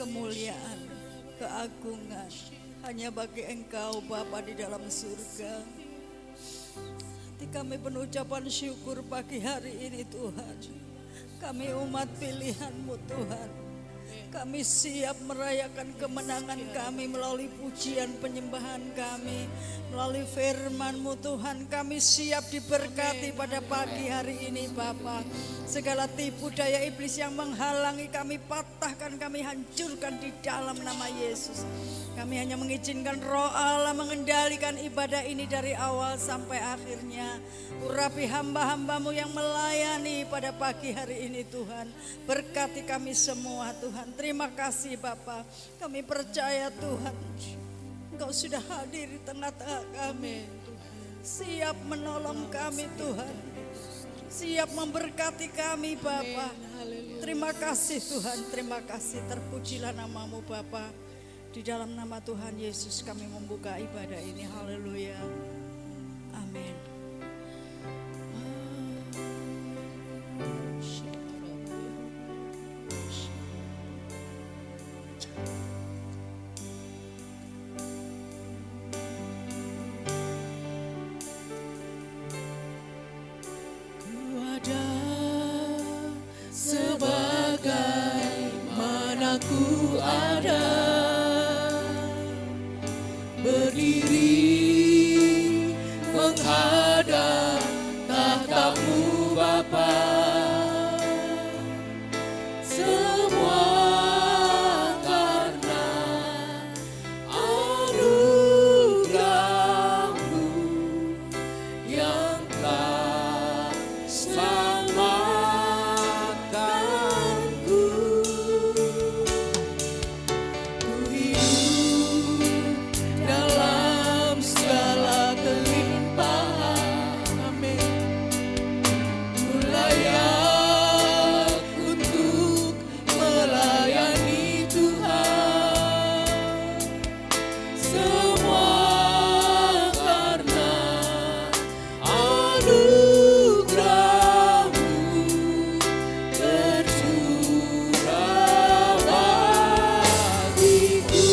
kemuliaan, keagungan hanya bagi Engkau Bapa di dalam surga. Hati kami penuh ucapan syukur pagi hari ini Tuhan. Kami umat pilihan-Mu Tuhan. Kami siap merayakan kemenangan kami melalui pujian penyembahan kami, melalui firman-Mu Tuhan. Kami siap diberkati pada pagi hari ini Bapa. Segala tipu daya iblis yang menghalangi kami patahkan, kami hancurkan di dalam nama Yesus. Kami hanya mengizinkan Roh Allah mengendalikan ibadah ini dari awal sampai akhirnya. Urapi hamba-hamba-Mu yang melayani pada pagi hari ini Tuhan. Berkati kami semua Tuhan. Terima kasih Bapa. Kami percaya Tuhan, Engkau sudah hadir di tengah-tengah kami. Siap menolong kami Tuhan. Siap memberkati kami Bapa. Terima kasih Tuhan, terima kasih. Terpujilah nama-Mu Bapa. Di dalam nama Tuhan Yesus kami membuka ibadah ini. Haleluya. Amin. Ku ada sebagaimana ku ada, berdiri menghadap tahta-Mu Bapa. Semua karena anugerah-Mu yang telah selamatkanku. Ku hidup dalam segala kelimpahan, amin. Ku layak untuk melayani Tuhan. Semua karena anugerah-Mu tercurah bagiku.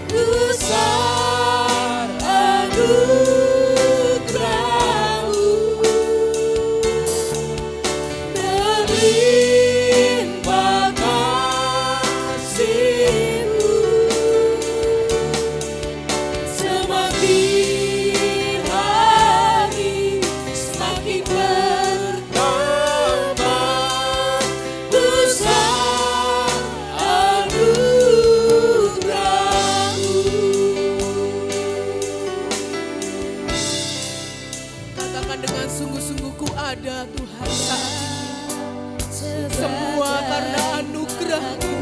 Besar anugerah-Mu, berlimpah kasih-Mu, semakin hari semakin bertambah. Besar anugerah-Mu. Katakan dengan sungguh-sungguh, ku ada Tuhan saat ini. Semua karena anugerah-Mu.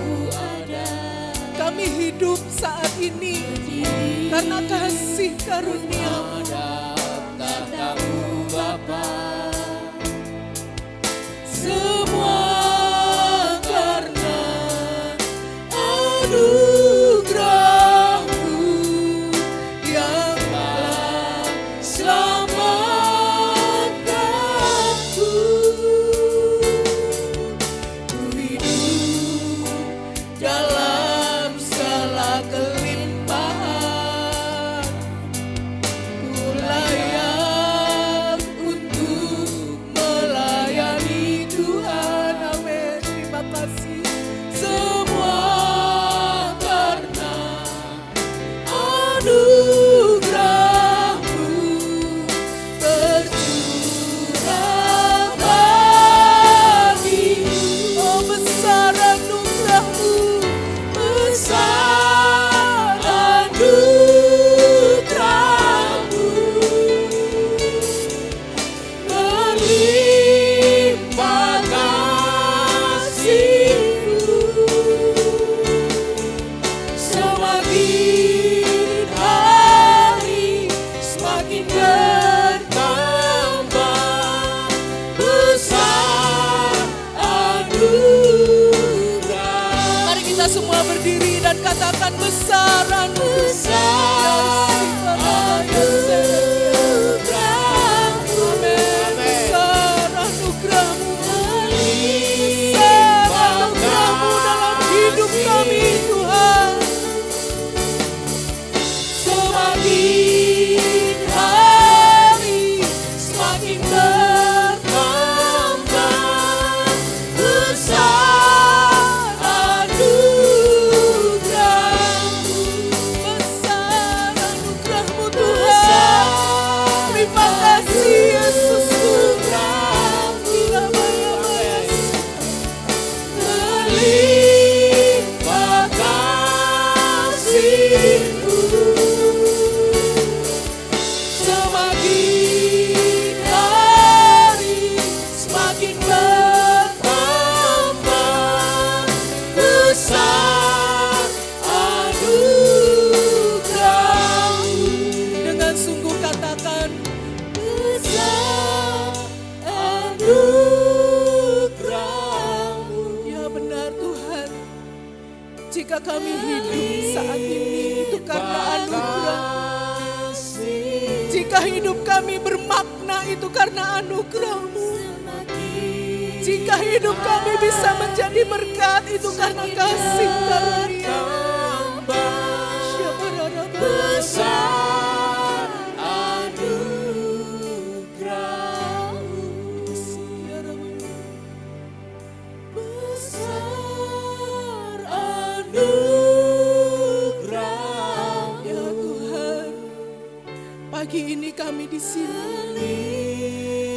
Kami hidup saat ini karena kasih karunia-Mu. Tahta-Mu Bapa. Semua karena anugerah-Mu yang telah selamatkanku. Ku hidup dalam segala kelimpahan. Ku layak untuk melayani Tuhan, amin. Terima kasih. Semua karena anugerah-Mu tercurah bagiku. Oh, besar anugerah-Mu, besar anugerah-Mu, berlimpah kasih-Mu, semakin hari semakin bertambah. Besar anugerah. Mari kita semua berdiri dan katakan besar anugerah. Amin. Besar anugerah-Mu, berlimpah hidup saat ini itu karena anugerah. Jika hidup kami bermakna itu karena anugerah-Mu. Jika hidup kami bisa menjadi berkat itu karena kasih karunia. Besar anugerah-Mu, besar anugerah-Mu. Ya Tuhan, pagi ini kami di sini.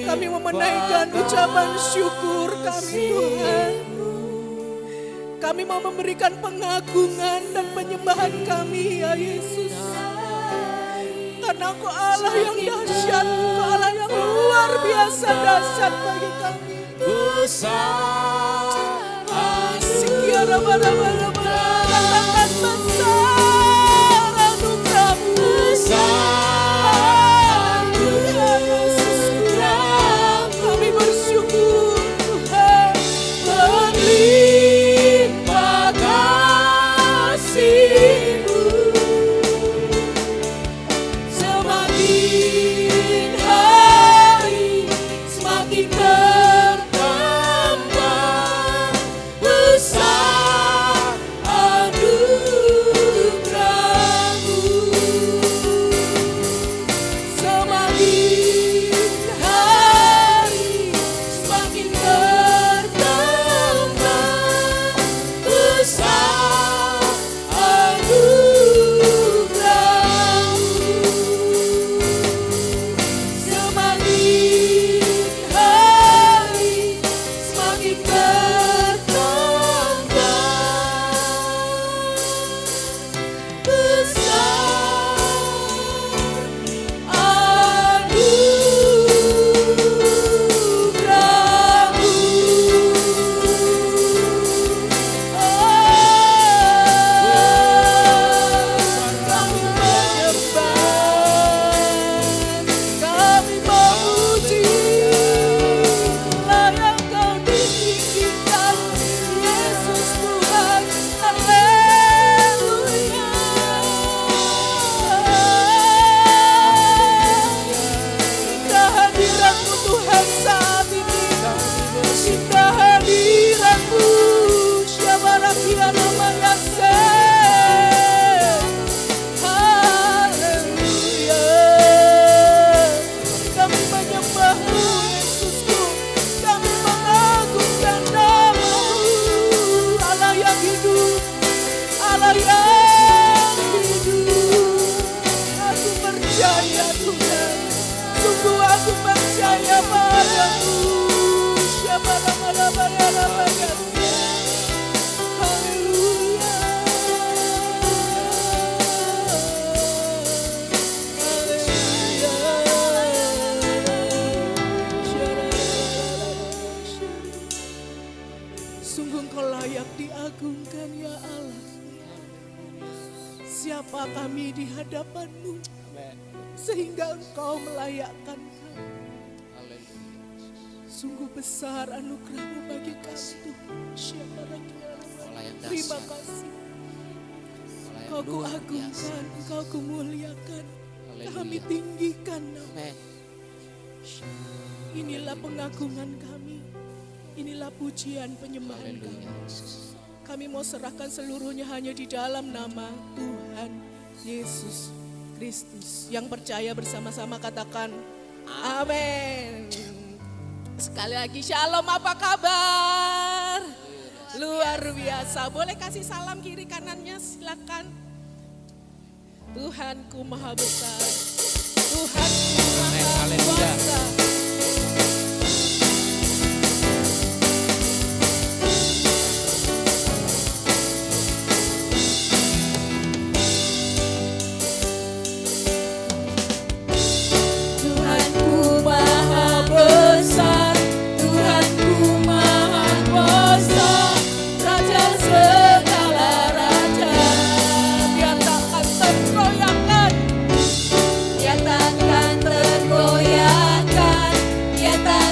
Kami menaikkan ucapan syukur kami Tuhan. Kami mau memberikan pengagungan dan penyembahan kami ya Yesus. Karena Engkau Allah yang dahsyat, Engkau Allah yang luar biasa dahsyat bagi kami. Besar anugerah-Mu, katakan besar anugerah-Mu. besar anugerah-Mu, Kami bersyukur Tuhan. berlimpah kasih-Mu, semakin hari semakin bertambah. Besar anugerah-Mu, semakin hari semakin bertambah. Besar anugerah-Mu, semakin hari semakin bertambah. Sungguh Engkau layak diagungkan ya Allah. Siapa kami di hadapan-Mu sehingga Engkau melayakkan kami. Sungguh besar anugerah-Mu bagi kami Tuhan. Siapa lagi terima kasih. Engkau kuagungkan, Engkau kumuliakan. Kami tinggikan nama. Inilah pengagungan kami. Inilah pujian penyembahan kami. Kami mau serahkan seluruhnya hanya di dalam nama Tuhan Yesus Kristus. Yang percaya bersama-sama katakan amin. Sekali lagi shalom, apa kabar? Luar biasa. Boleh kasih salam kiri kanannya, silakan. Tuhanku maha besar. Tuhanku maha kuasa. Tuhanku maha besar, Tuhanku maha kuasa, Raja segala raja. Dia takkan tergoyahkan. Dia takkan tergoyahkan, Dia takkan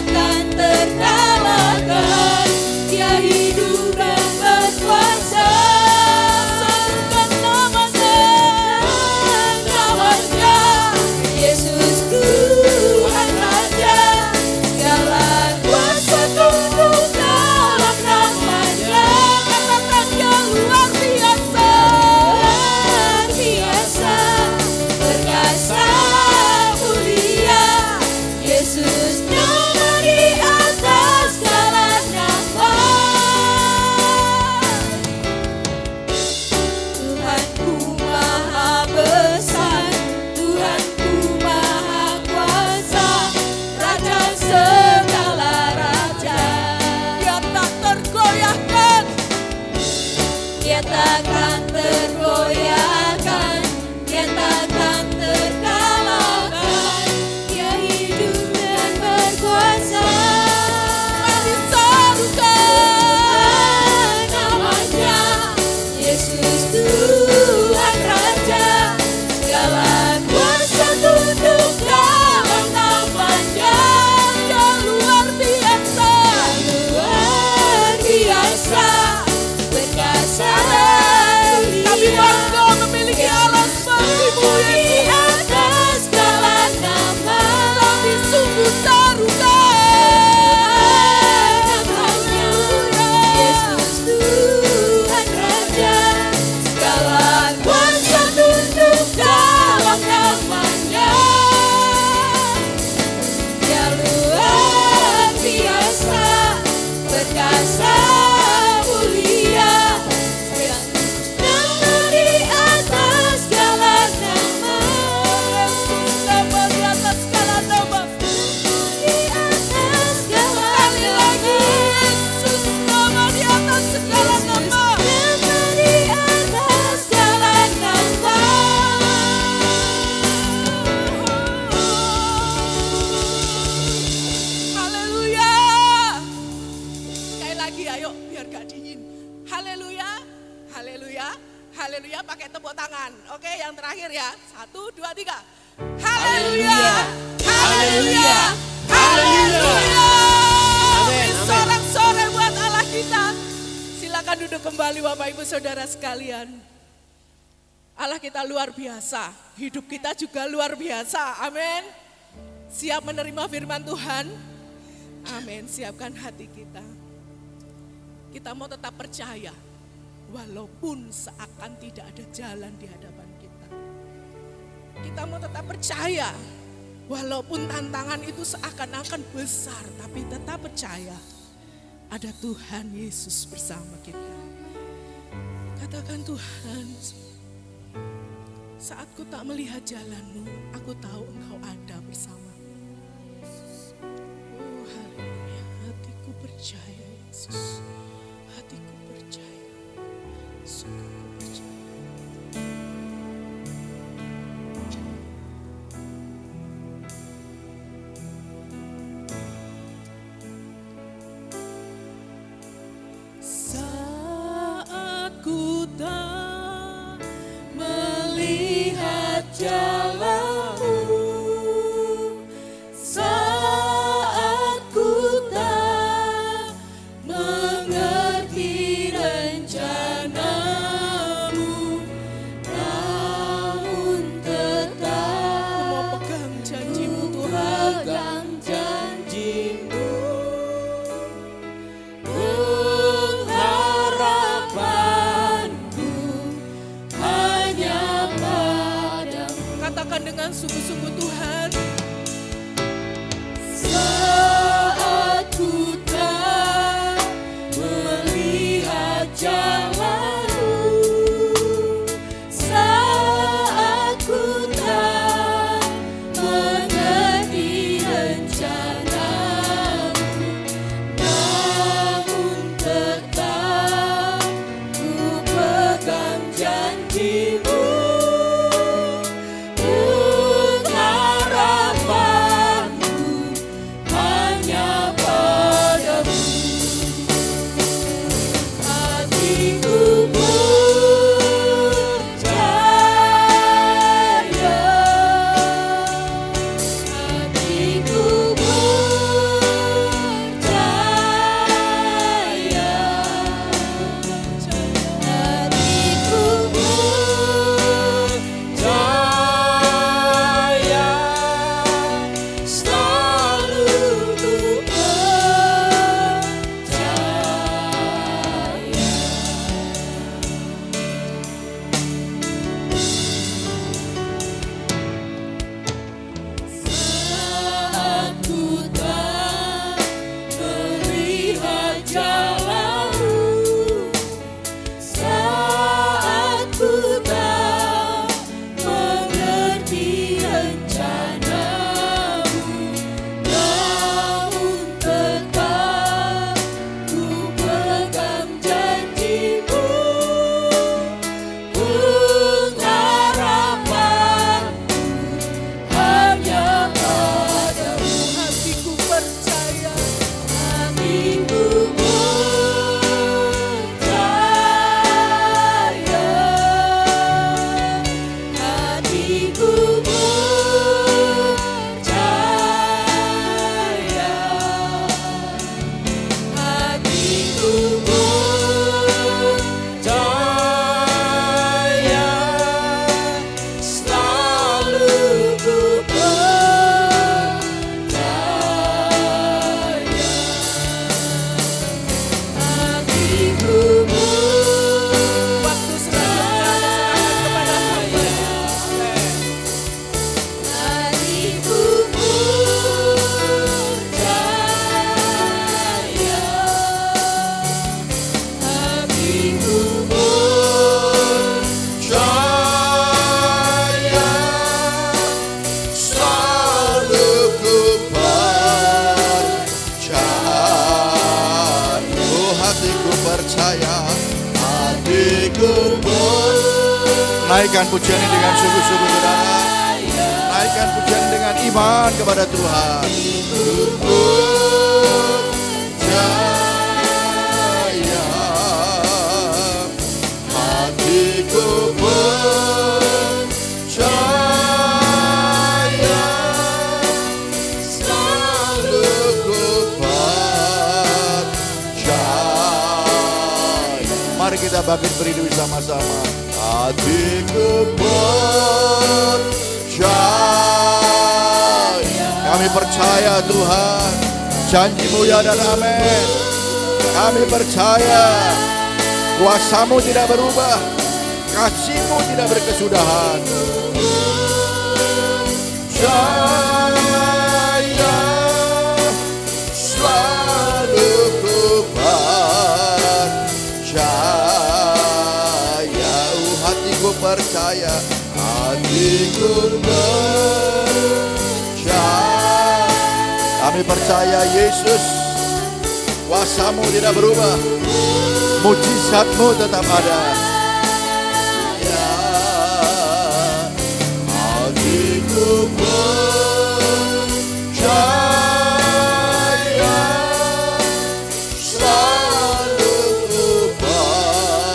pakai tepuk tangan. Oke, yang terakhir ya. 1, 2, 3. Haleluya. Haleluya. Haleluya. Sorak-sorai buat Allah kita. Silakan duduk kembali Bapak Ibu Saudara sekalian. Allah kita luar biasa. Hidup kita juga luar biasa. Amin. Siap menerima firman Tuhan. Amin. Siapkan hati kita. Kita mau tetap percaya. Walaupun seakan tidak ada jalan di hadapan kita. Kita mau tetap percaya. Walaupun tantangan itu seakan-akan besar. Tapi tetap percaya. Ada Tuhan Yesus bersama kita. Katakan, Tuhan, saat ku tak melihat jalan-Mu, aku tahu Engkau ada bersama. Oh haleluya, hatiku percaya Yesus. Hatiku percaya, sungguh percaya. Saat ku tak melihat jalan-Mu, saat ku tak mengerti rencana-Mu, namun tetap ku mau pegang janji-Mu, Tuhan, pegang janji-Mu. Katakan dengan sungguh-sungguh, Tuhan. Saat ku tak melihat jalan-Mu, saat ku tak mengerti rencana-Mu, namun tetap ku pegang janji-Mu. Naikkan pujian ini dengan sungguh-sungguh, saudara. Naikkan pujian dengan iman kepada Tuhan. Percaya, hatiku bisa bangkit berdiri sama-sama. Hatiku percaya. Kami percaya Tuhan, janji-Mu ya dan amin. Kami percaya kuasa-Mu tidak berubah, kasih-Mu tidak berkesudahan. Percaya, selalu ku percaya. Hatiku percaya, hatiku percaya. Kami percaya Yesus, kuasa-Mu tidak berubah, mujizat-Mu tetap ada. Ya, hatiku percaya, selalu ku percaya.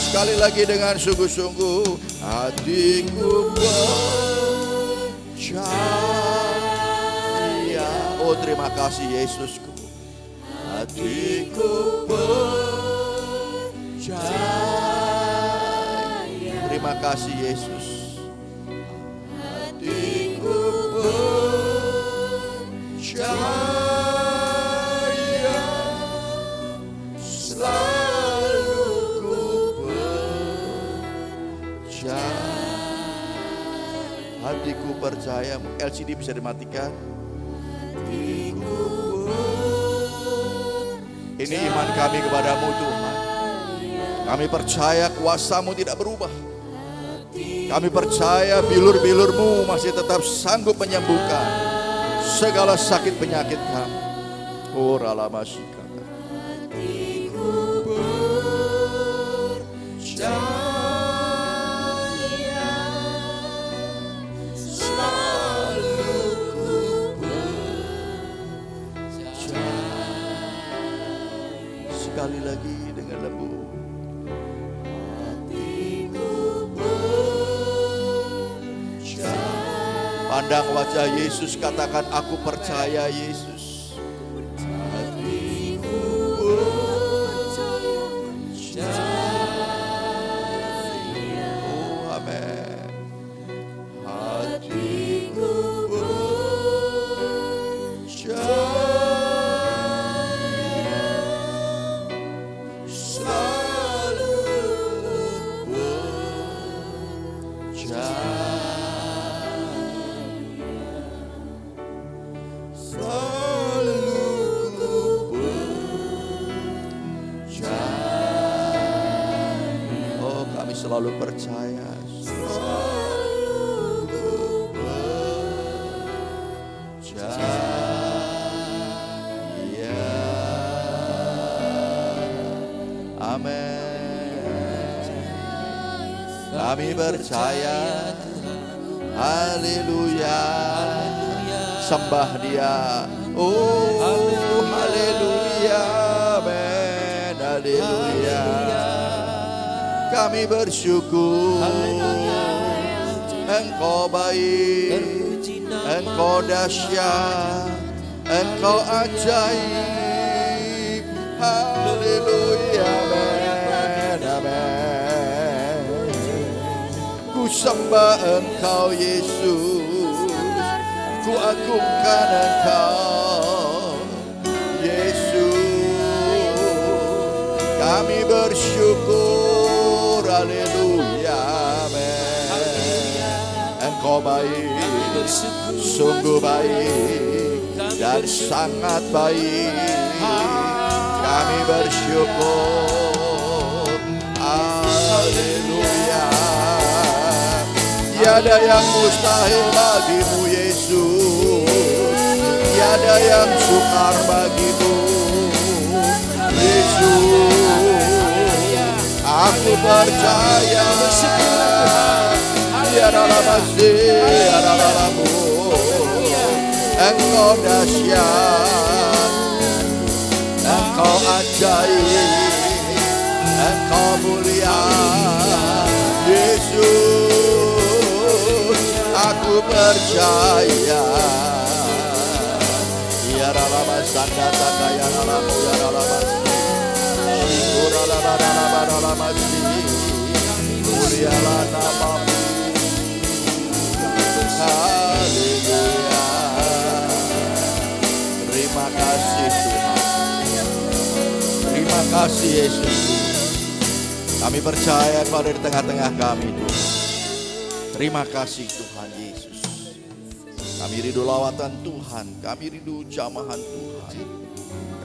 Sekali lagi dengan sungguh-sungguh, hatiku percaya. Oh, terima kasih Yesusku. Hatiku percaya. Terima kasih Yesus. Hatiku percaya, selalu ku percaya. Hatiku percaya. LCD bisa dimatikan. Ini iman kami kepadamu Tuhan. Kami percaya kuasa-Mu tidak berubah. Kami percaya bilur-bilur-Mu masih tetap sanggup menyembuhkan segala sakit penyakit kami. Oh ralamasika. Sekali lagi dengan lembut. Pandang wajah Yesus, katakan aku percaya Yesus. Hatiku percaya. Oh amin. Hatiku percaya. Selalu percaya, selalu percaya. Amin. Kami percaya. Haleluya. Sembah Dia. Oh, haleluya. Amin. Haleluya. Kami bersyukur, Engkau baik, Engkau dahsyat, Engkau ajaib. Haleluya, amin, amin. Ku sembah Engkau Yesus, ku agungkan Engkau Yesus. Kami bersyukur. Haleluya, amin. Engkau baik, sungguh baik dan sangat baik. Kami bersyukur. Haleluya. Tiada yang mustahil bagimu Yesus, tiada yang sukar bagimu Yesus. Aku percaya Dia adalah Masih, Engkau dahsyat, Engkau ajaib, Engkau mulia Yesus. Aku percaya Ya adalah Masanda Takaya Nalamu Ya adalah Masih. Mulialah nama-Mu. Haleluya. Terima kasih Tuhan. Terima kasih Yesus. Kami percaya Kau ada di tengah-tengah kami Tuhan. Terima kasih Tuhan Yesus. Kami rindu lawatan Tuhan. Kami rindu jamahan Tuhan.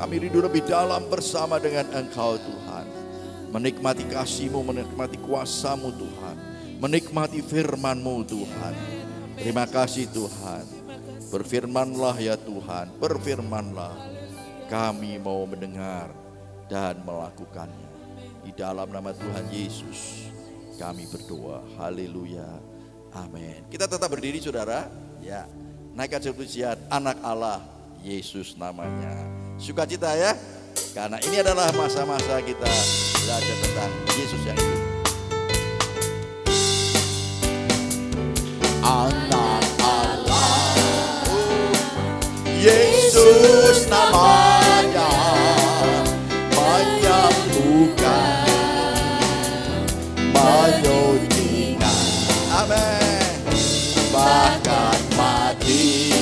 Kami rindu lebih dalam bersama dengan Engkau Tuhan. Menikmati kasih-Mu, menikmati kuasa-Mu Tuhan. Menikmati firman-Mu Tuhan. Terima kasih Tuhan. Berfirmanlah ya Tuhan, berfirmanlah. Kami mau mendengar dan melakukannya. Di dalam nama Tuhan Yesus kami berdoa. Haleluya. Amin. Kita tetap berdiri saudara. Ya. Naikkan pujian anak Allah, Yesus namanya. Sukacita ya. Karena ini adalah masa-masa kita belajar tentang Yesus yang hidup. Anak Allah, Yesus namanya, menyembuhkan, menyucikan, amin, bahkan mati,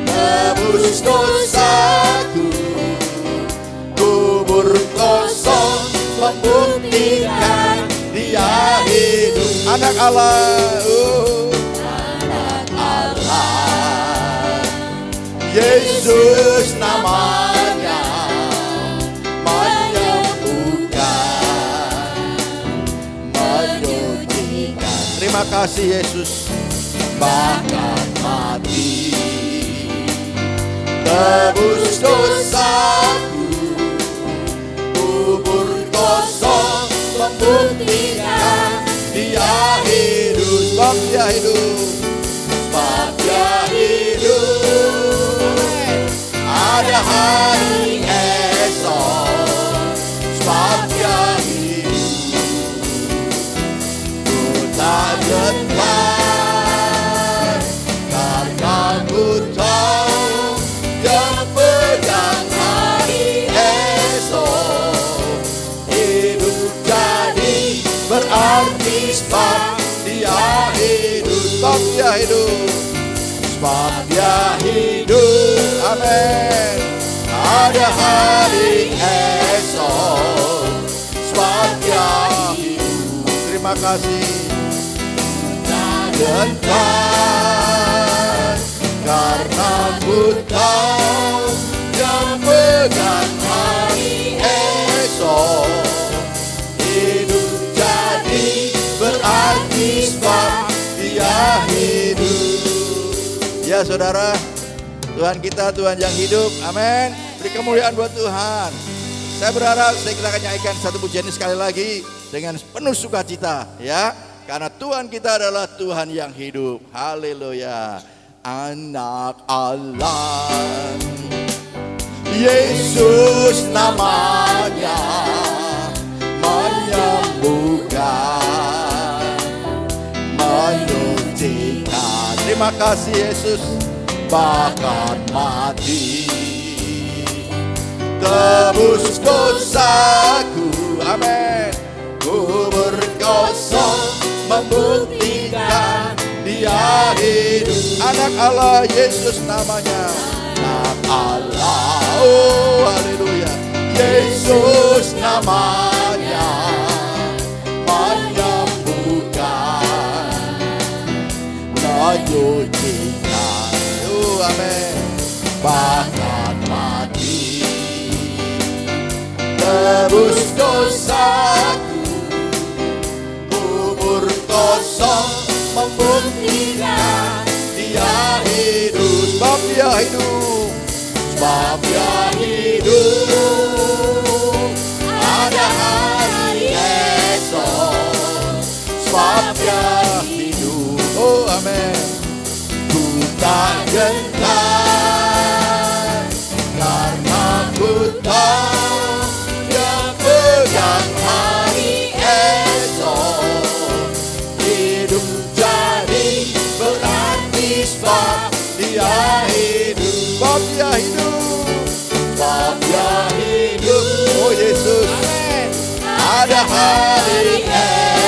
tebus dosaku, kubur kosong, membuktikan Dia hidup. Anak Allah, anak Allah, Yesus namanya, menyembuhkan, menyucikan. Terima kasih Yesus. Bahkan mati, tebus dosaku, kubur kosong, membuktikan Dia hidup. Sebab Dia hidup, sebab Dia hidup. Ada hari esok, sebab Dia hidup. Ku tak gentar, karena ku tahu Dia pegang hari esok. Hidup jadi berarti sebab Dia hidup. Sebab Dia hidup, sebab Dia hidup. Amin. Ada hari esok, sebab Dia hidup. Terima kasih. Tak gentar, karena ku tahu Dia pegang hari esok. Hidup jadi berarti sebab Dia hidup. Ya saudara, Tuhan kita Tuhan yang hidup. Amin. Beri kemuliaan buat Tuhan. Saya berharap kita akan nyanyikan satu pujian ini sekali lagi dengan penuh sukacita ya. Karena Tuhan kita adalah Tuhan yang hidup. Haleluya. Anak Allah, Yesus namanya, menyembuhkan, menyucikan. Terima kasih Yesus. Bahkan mati, tebus dosaku, amin. Kubur kosong, membuktikan Dia hidup. Anak Allah, Yesus namanya. Anak Allah, oh haleluya. Yesus namanya, menyembuhkan, menyucikan. Oh amin. Bahkan mati, tebus dosaku, kubur kosong, membuktikan Dia hidup. Sebab Dia hidup, sebab Dia hidup. Ada hari esok, sebab Dia hidup. Oh amin. Ku tak gentar, karena ku tahu Dia pegang hari esok. Hidup jadi berarti sebab Dia hidup. Sebab Dia hidup, sebab Dia hidup. Oh Yesus, ada hari esok.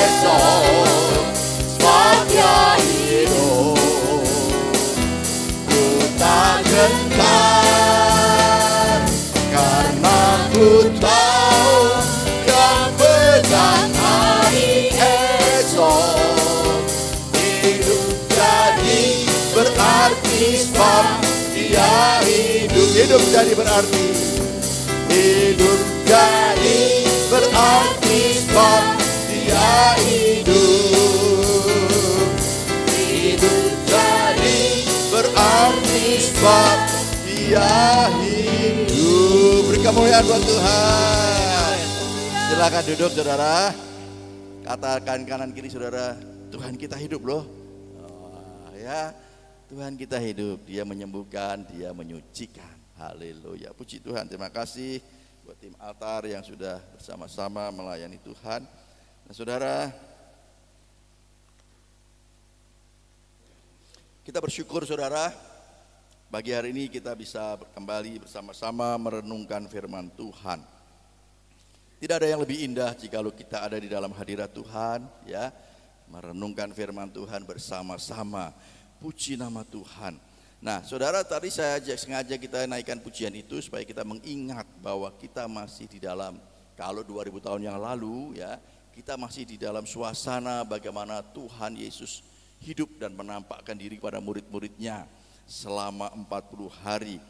jadi berarti. Hidup jadi berarti sebab dia hidup. Hidup jadi berarti sebab dia hidup. Beri kemuliaan buat Tuhan. Silakan duduk saudara. Katakan kanan kiri saudara, Tuhan kita hidup loh. Ya, Tuhan kita hidup. Dia menyembuhkan, Dia menyucikan. Haleluya. Puji Tuhan. Terima kasih buat tim altar yang sudah bersama-sama melayani Tuhan. Nah, saudara, kita bersyukur saudara, pagi hari ini kita bisa kembali bersama-sama merenungkan firman Tuhan. Tidak ada yang lebih indah jikalau kita ada di dalam hadirat Tuhan, ya, merenungkan firman Tuhan bersama-sama. Puji nama Tuhan. Nah, saudara, tadi saya sengaja kita naikkan pujian itu supaya kita mengingat bahwa kita masih di dalam, kalau 2000 tahun yang lalu, ya, kita masih di dalam suasana bagaimana Tuhan Yesus hidup dan menampakkan diri kepada murid-muridnya selama 40 hari.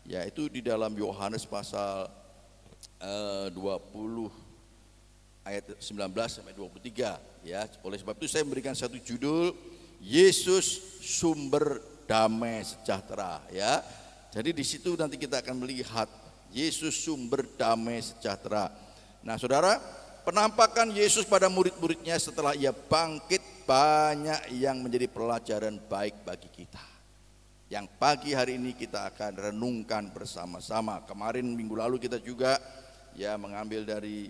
Yaitu di dalam Yohanes pasal 20 ayat 19 sampai 23, ya. Oleh sebab itu saya memberikan satu judul, Yesus sumber damai sejahtera, ya. Jadi di situ nanti kita akan melihat Yesus sumber damai sejahtera. Nah, saudara, penampakan Yesus pada murid-muridnya setelah ia bangkit banyak yang menjadi pelajaran baik bagi kita. Yang pagi hari ini kita akan renungkan bersama-sama. Kemarin minggu lalu kita juga, ya, mengambil dari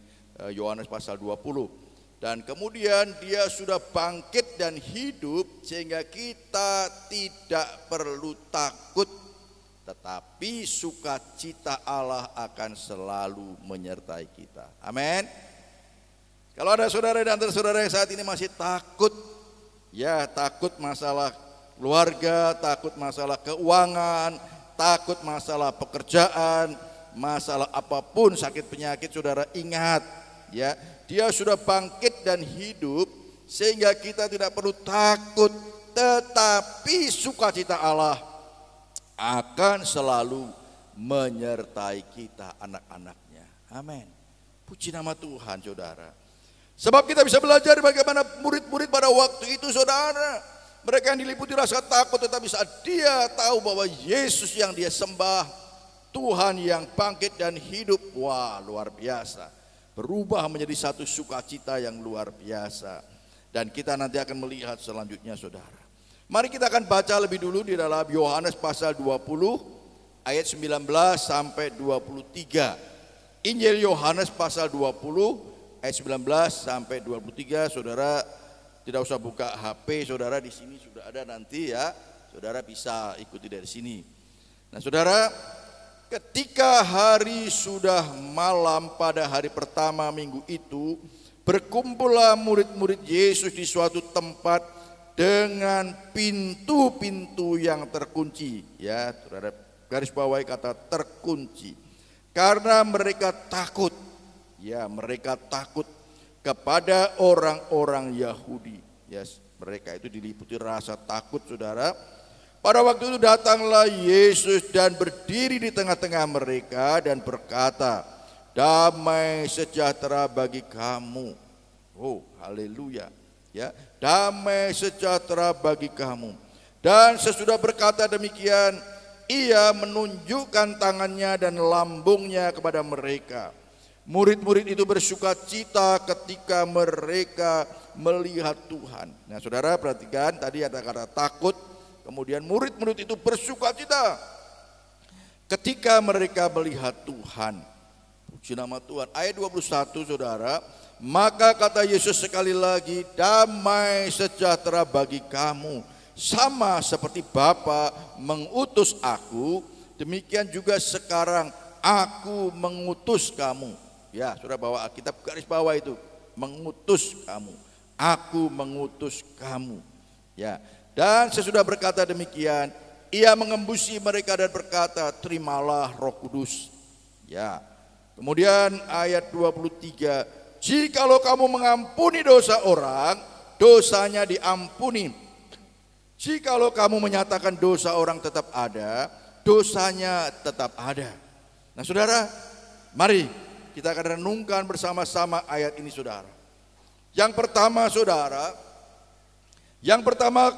Yohanes pasal 20. Dan kemudian dia sudah bangkit dan hidup sehingga kita tidak perlu takut, tetapi sukacita Allah akan selalu menyertai kita. Amin. Kalau ada saudara dan antara saudara yang saat ini masih takut, ya, takut masalah keluarga, takut masalah keuangan, takut masalah pekerjaan, masalah apapun, sakit penyakit, saudara ingat, ya, dia sudah bangkit dan hidup sehingga kita tidak perlu takut, tetapi sukacita Allah akan selalu menyertai kita, anak-anaknya. Amin. Puji nama Tuhan, saudara. Sebab kita bisa belajar bagaimana murid-murid pada waktu itu, saudara. Mereka yang diliputi rasa takut, tetapi saat dia tahu bahwa Yesus yang dia sembah, Tuhan yang bangkit dan hidup, wah, luar biasa. Berubah menjadi satu sukacita yang luar biasa. Dan kita nanti akan melihat selanjutnya, saudara. Mari kita akan baca lebih dulu di dalam Yohanes pasal 20 ayat 19 sampai 23. Injil Yohanes pasal 20 ayat 19 sampai 23. Saudara tidak usah buka HP, saudara, di sini sudah ada nanti, ya. Saudara bisa ikuti dari sini. Nah, saudara, ketika hari sudah malam pada hari pertama minggu itu, berkumpullah murid-murid Yesus di suatu tempat dengan pintu-pintu yang terkunci, ya, saudara, garis bawahi kata terkunci, karena mereka takut, ya, mereka takut kepada orang-orang Yahudi, ya, mereka itu diliputi rasa takut, saudara. Pada waktu itu datanglah Yesus dan berdiri di tengah-tengah mereka dan berkata, damai sejahtera bagi kamu. Oh, haleluya, ya, damai sejahtera bagi kamu. Dan sesudah berkata demikian, ia menunjukkan tangannya dan lambungnya kepada mereka. Murid-murid itu bersukacita ketika mereka melihat Tuhan. Nah, saudara perhatikan, tadi ada kata takut, kemudian murid-murid itu bersukacita ketika mereka melihat Tuhan. Puji nama Tuhan. Ayat 21, saudara, maka kata Yesus sekali lagi, damai sejahtera bagi kamu. Sama seperti Bapa mengutus aku, demikian juga sekarang aku mengutus kamu. Ya, saudara bawa Alkitab, garis bawah itu, mengutus kamu. Aku mengutus kamu. Ya, dan sesudah berkata demikian, ia mengembusi mereka dan berkata, terimalah Roh Kudus. Ya, kemudian ayat 23, jikalau kamu mengampuni dosa orang, dosanya diampuni. Jikalau kamu menyatakan dosa orang tetap ada, dosanya tetap ada. Nah saudara, mari kita akan renungkan bersama-sama ayat ini saudara. Yang pertama saudara,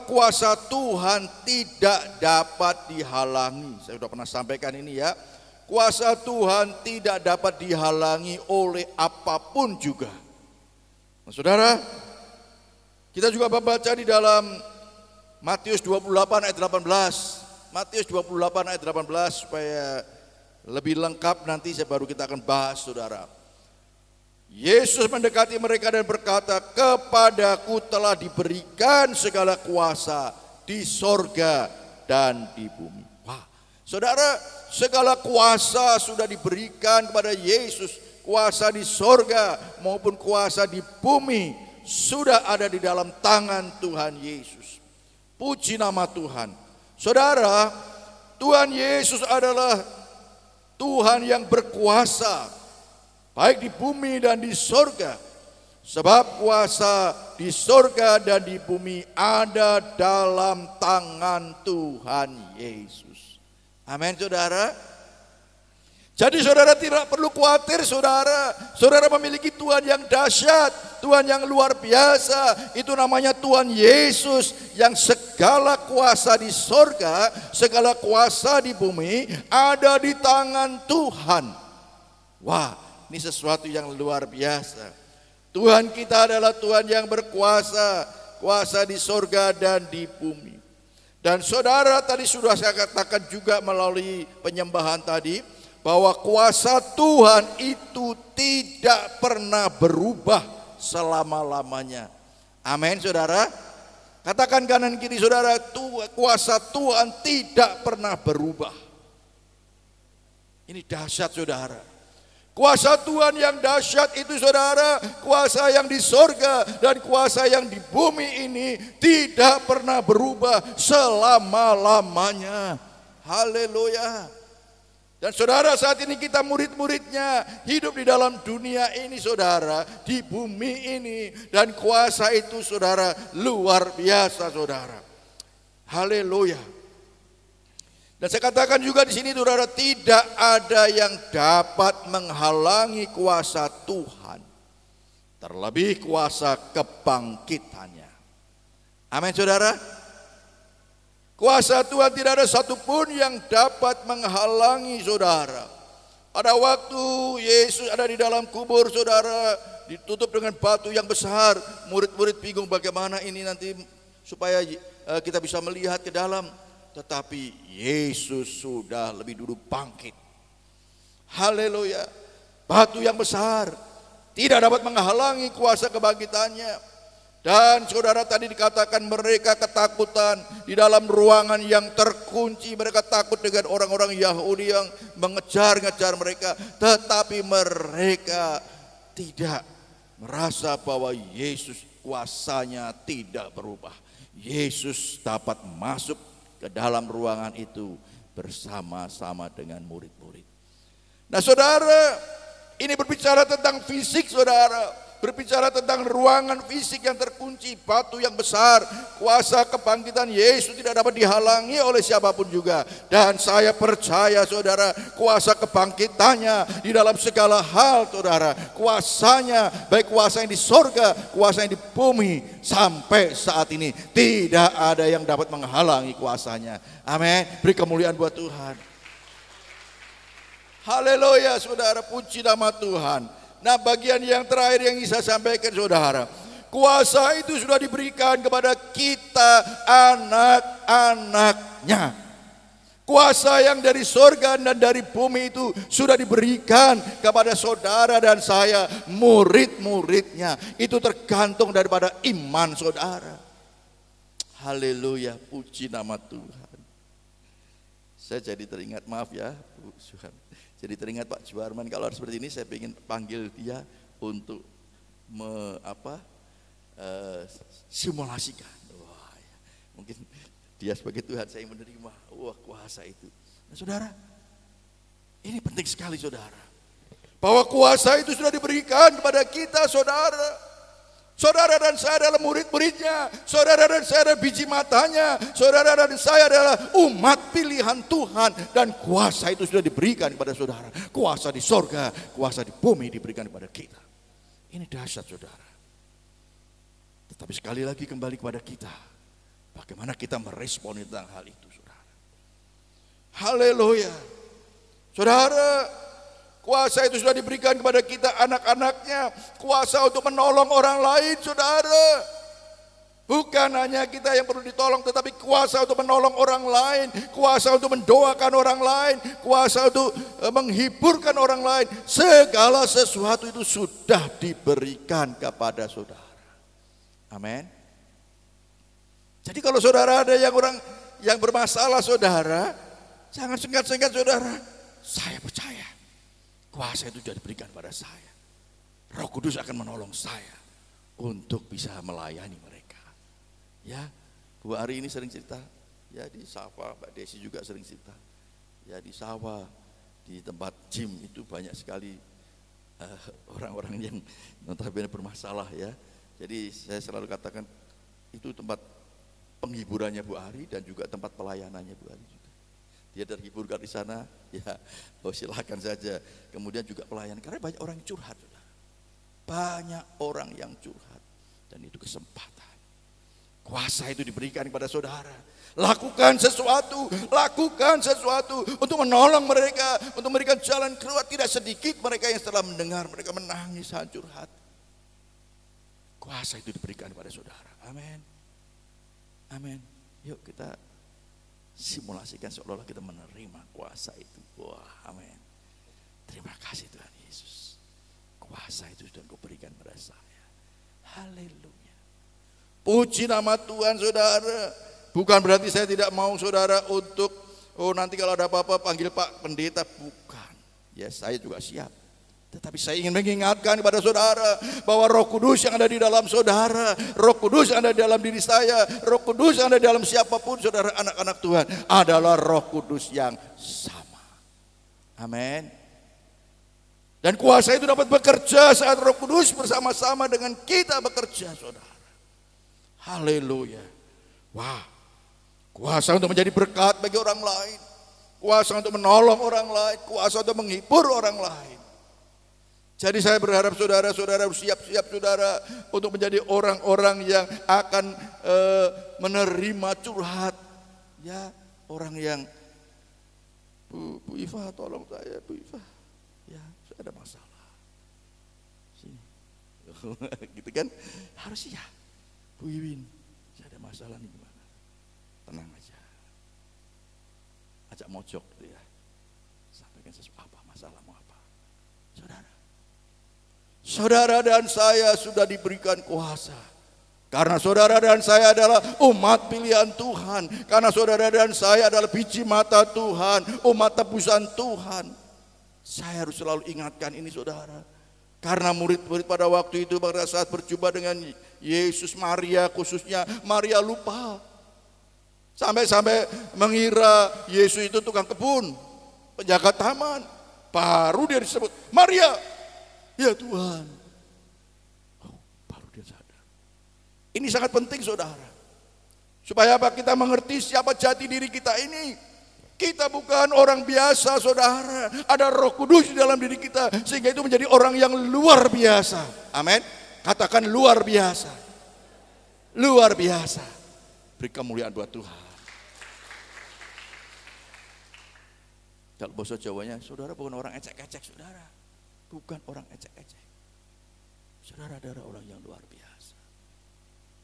kuasa Tuhan tidak dapat dihalangi. Saya sudah pernah sampaikan ini ya. Kuasa Tuhan tidak dapat dihalangi oleh apapun juga. Nah saudara, kita juga membaca di dalam Matius 28 ayat 18. Matius 28 ayat 18 supaya lebih lengkap nanti baru kita akan bahas saudara. Yesus mendekati mereka dan berkata, kepadaku telah diberikan segala kuasa di sorga dan di bumi. Wah, saudara, segala kuasa sudah diberikan kepada Yesus. Kuasa di sorga maupun kuasa di bumi sudah ada di dalam tangan Tuhan Yesus. Puji nama Tuhan. Saudara, Tuhan Yesus adalah Tuhan yang berkuasa baik di bumi dan di sorga. Sebab kuasa di sorga dan di bumi ada dalam tangan Tuhan Yesus. Amin saudara. Jadi saudara tidak perlu khawatir saudara. Saudara memiliki Tuhan yang dahsyat, Tuhan yang luar biasa. Itu namanya Tuhan Yesus yang segala kuasa di sorga, segala kuasa di bumi ada di tangan Tuhan. Wah, ini sesuatu yang luar biasa. Tuhan kita adalah Tuhan yang berkuasa, kuasa di sorga dan di bumi. Dan saudara tadi sudah saya katakan juga melalui penyembahan tadi, bahwa kuasa Tuhan itu tidak pernah berubah selama-lamanya. Amin saudara. Katakan kanan kiri saudara, kuasa Tuhan tidak pernah berubah. Ini dahsyat saudara. Kuasa Tuhan yang dahsyat itu saudara, kuasa yang di sorga dan kuasa yang di bumi ini tidak pernah berubah selama-lamanya. Haleluya. Dan saudara, saat ini kita murid-muridnya hidup di dalam dunia ini saudara, di bumi ini, dan kuasa itu saudara luar biasa saudara. Haleluya. Dan saya katakan juga di sini saudara, tidak ada yang dapat menghalangi kuasa Tuhan, terlebih kuasa kebangkitannya. Amin saudara. Kuasa Tuhan tidak ada satupun yang dapat menghalangi saudara. Pada waktu Yesus ada di dalam kubur saudara, ditutup dengan batu yang besar. Murid-murid bingung bagaimana ini nanti supaya kita bisa melihat ke dalam. Tetapi Yesus sudah lebih dulu bangkit. Haleluya. Batu yang besar tidak dapat menghalangi kuasa kebangkitannya. Dan saudara tadi dikatakan mereka ketakutan di dalam ruangan yang terkunci. Mereka takut dengan orang-orang Yahudi yang mengejar-ngejar mereka. Tetapi mereka tidak merasa bahwa Yesus kuasanya tidak berubah. Yesus dapat masuk ke dalam ruangan itu bersama-sama dengan murid-murid. Nah saudara, ini berbicara tentang fisik saudara. Berbicara tentang ruangan fisik yang terkunci, batu yang besar. Kuasa kebangkitan Yesus tidak dapat dihalangi oleh siapapun juga. Dan saya percaya saudara, kuasa kebangkitannya di dalam segala hal saudara. Kuasanya, baik kuasa yang di sorga, kuasa yang di bumi, sampai saat ini tidak ada yang dapat menghalangi kuasanya. Amin. Beri kemuliaan buat Tuhan. Haleluya saudara, puji nama Tuhan. Nah bagian yang terakhir yang saya sampaikan saudara, kuasa itu sudah diberikan kepada kita anak-anaknya. Kuasa yang dari sorga dan dari bumi itu sudah diberikan kepada saudara dan saya, murid-muridnya. Itu tergantung daripada iman saudara. Haleluya, puji nama Tuhan. Saya jadi teringat, maaf ya Bu Suhan. Jadi teringat Pak Juarman, kalau seperti ini saya ingin panggil dia untuk simulasikan. Wah, ya. Mungkin dia sebagai Tuhan saya menerima, wah kuasa itu. Nah saudara, ini penting sekali saudara. Bahwa kuasa itu sudah diberikan kepada kita saudara. Saudara dan saya adalah murid-muridnya. Saudara dan saya adalah biji matanya. Saudara dan saya adalah umat pilihan Tuhan. Dan kuasa itu sudah diberikan kepada saudara. Kuasa di sorga, kuasa di bumi diberikan kepada kita. Ini dahsyat saudara. Tetapi sekali lagi kembali kepada kita. Bagaimana kita meresponi tentang hal itu saudara. Haleluya. Saudara, kuasa itu sudah diberikan kepada kita anak-anaknya. Kuasa untuk menolong orang lain saudara. Bukan hanya kita yang perlu ditolong, tetapi kuasa untuk menolong orang lain. Kuasa untuk mendoakan orang lain. Kuasa untuk menghiburkan orang lain. Segala sesuatu itu sudah diberikan kepada saudara. Amin. Jadi kalau saudara ada yang bermasalah saudara, jangan sengkat-sengkat saudara. Saya percaya kuasa itu sudah diberikan pada saya. Roh Kudus akan menolong saya untuk bisa melayani mereka. Ya, Bu Ari ini sering cerita. Ya di sawah, Mbak Desi juga sering cerita. Ya di sawah, di tempat gym itu banyak sekali orang-orang yang notabene bermasalah ya. Jadi saya selalu katakan itu tempat penghiburannya Bu Ari dan juga tempat pelayanannya Bu Ari juga. Dia terhiburkan di sana, ya silakan saja. Kemudian juga pelayan, karena banyak orang yang curhat. Banyak orang yang curhat. Dan itu kesempatan. Kuasa itu diberikan kepada saudara. Lakukan sesuatu untuk menolong mereka, untuk memberikan jalan keluar. Tidak sedikit mereka yang setelah mendengar, mereka menangis, hancur hati. Kuasa itu diberikan kepada saudara. Amin. Amin. Yuk kita simulasikan seolah-olah kita menerima kuasa itu. Wah, amin. Terima kasih Tuhan Yesus. Kuasa itu sudah Kau berikan pada saya. Haleluya. Puji nama Tuhan saudara. Bukan berarti saya tidak mau saudara untuk nanti kalau ada apa-apa panggil Pak Pendeta. Bukan. Ya saya juga siap. Tetapi saya ingin mengingatkan kepada saudara bahwa Roh Kudus yang ada di dalam saudara, Roh Kudus yang ada di dalam diri saya, Roh Kudus yang ada di dalam siapapun saudara anak-anak Tuhan adalah Roh Kudus yang sama. Amin. Dan kuasa itu dapat bekerja saat Roh Kudus bersama-sama dengan kita bekerja saudara. Haleluya. Wah, kuasa untuk menjadi berkat bagi orang lain, kuasa untuk menolong orang lain, kuasa untuk menghibur orang lain. Jadi saya berharap saudara-saudara siap-siap saudara untuk menjadi orang-orang yang akan menerima curhat. Ya, orang yang Bu Iva tolong saya, Bu Iva. Ya, saya ada masalah. Sini. Gitu kan? Harus ya. Bu Iwin, saya ada masalah nih gimana? Tenang aja. Ajak mojok gitu ya. Sampaikan sesuatu apa masalahmu apa. Saudara dan saya sudah diberikan kuasa. Karena saudara dan saya adalah umat pilihan Tuhan. Karena saudara dan saya adalah biji mata Tuhan, umat tebusan Tuhan. Saya harus selalu ingatkan ini saudara. Karena murid-murid pada waktu itu pada saat berjumpa dengan Yesus, Maria khususnya, Maria lupa. Sampai-sampai mengira Yesus itu tukang kebun, penjaga taman. Baru dia disebut, Maria. Ya Tuhan. Baru dia sadar. Ini sangat penting saudara. Supaya apa? Kita mengerti siapa jati diri kita ini. Kita bukan orang biasa saudara. Ada Roh Kudus di dalam diri kita. Sehingga itu menjadi orang yang luar biasa. Amin. Katakan luar biasa. Luar biasa. Beri kemuliaan buat Tuhan. Kalau bahasa Jawanya, saudara bukan orang ecek-ecek saudara. Bukan orang ecek-ecek. Saudara adalah orang yang luar biasa.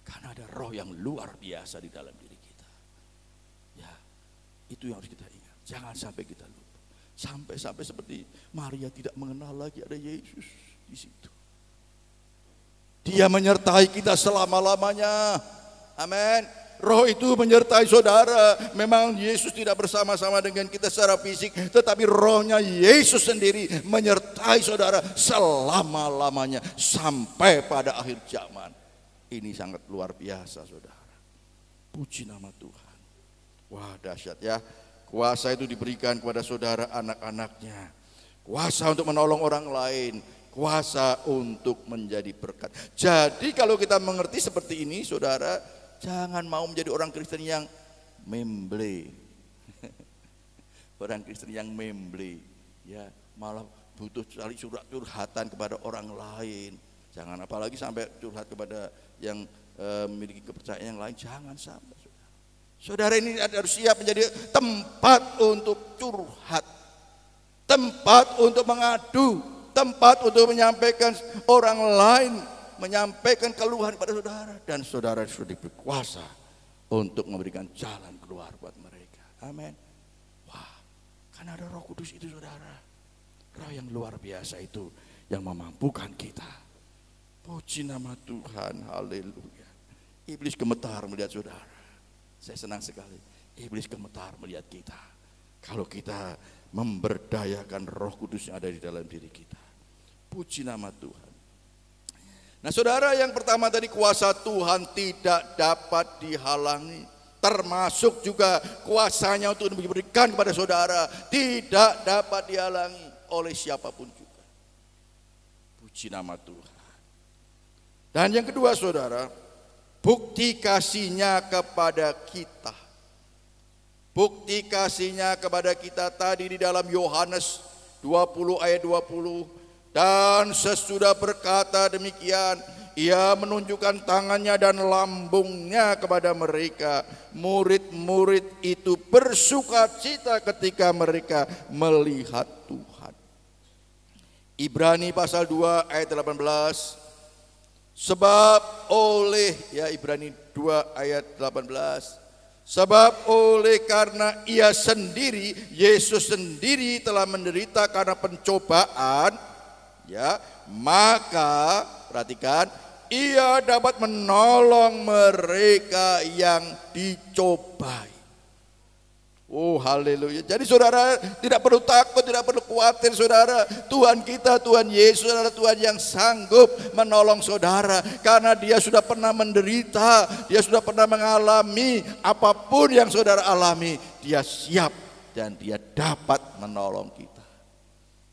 Karena ada roh yang luar biasa di dalam diri kita. Ya, itu yang harus kita ingat. Jangan sampai kita lupa. Sampai-sampai seperti Maria tidak mengenal lagi ada Yesus di situ. Dia menyertai kita selama-lamanya. Amin. Roh itu menyertai saudara. Memang Yesus tidak bersama-sama dengan kita secara fisik, tetapi rohnya Yesus sendiri menyertai saudara selama-lamanya sampai pada akhir zaman. Ini sangat luar biasa saudara. Puji nama Tuhan. Wah dahsyat ya. Kuasa itu diberikan kepada saudara anak-anaknya. Kuasa untuk menolong orang lain. kuasa untuk menjadi berkat. Jadi kalau kita mengerti seperti ini, saudara, jangan mau menjadi orang Kristen yang memble. Orang Kristen yang memble, ya malah butuh sekali surat curhatan kepada orang lain. Jangan, apalagi sampai curhat kepada yang memiliki kepercayaan yang lain, jangan sampai. Saudara ini harus siap menjadi tempat untuk curhat, tempat untuk mengadu, tempat untuk menyampaikan orang lain, menyampaikan keluhan pada saudara, dan saudara sudah berkuasa untuk memberikan jalan keluar buat mereka. Amin. Wah, kan ada Roh Kudus itu, saudara. Roh yang luar biasa itu yang memampukan kita. Puji nama Tuhan, haleluya. Iblis gemetar melihat saudara. Saya senang sekali, iblis gemetar melihat kita. Kalau kita memberdayakan Roh Kudus yang ada di dalam diri kita. Puji nama Tuhan. Nah saudara, yang pertama tadi, kuasa Tuhan tidak dapat dihalangi. Termasuk juga kuasanya untuk diberikan kepada saudara tidak dapat dihalangi oleh siapapun juga. Puji nama Tuhan. Dan yang kedua saudara, bukti kasihnya kepada kita. Bukti kasihnya kepada kita tadi di dalam Yohanes 20 ayat 20. Dan sesudah berkata demikian, ia menunjukkan tangannya dan lambungnya kepada mereka. Murid-murid itu bersukacita ketika mereka melihat Tuhan. Ibrani pasal 2 ayat 18. Sebab oleh, ya Ibrani 2 ayat 18. Sebab oleh karena ia sendiri, Yesus sendiri telah menderita karena pencobaan, ya, maka perhatikan, ia dapat menolong mereka yang dicobai. Oh haleluya. Jadi saudara tidak perlu takut, tidak perlu khawatir saudara. Tuhan kita, Tuhan Yesus adalah Tuhan yang sanggup menolong saudara. Karena dia sudah pernah menderita, dia sudah pernah mengalami apapun yang saudara alami. Dia siap dan dia dapat menolong kita.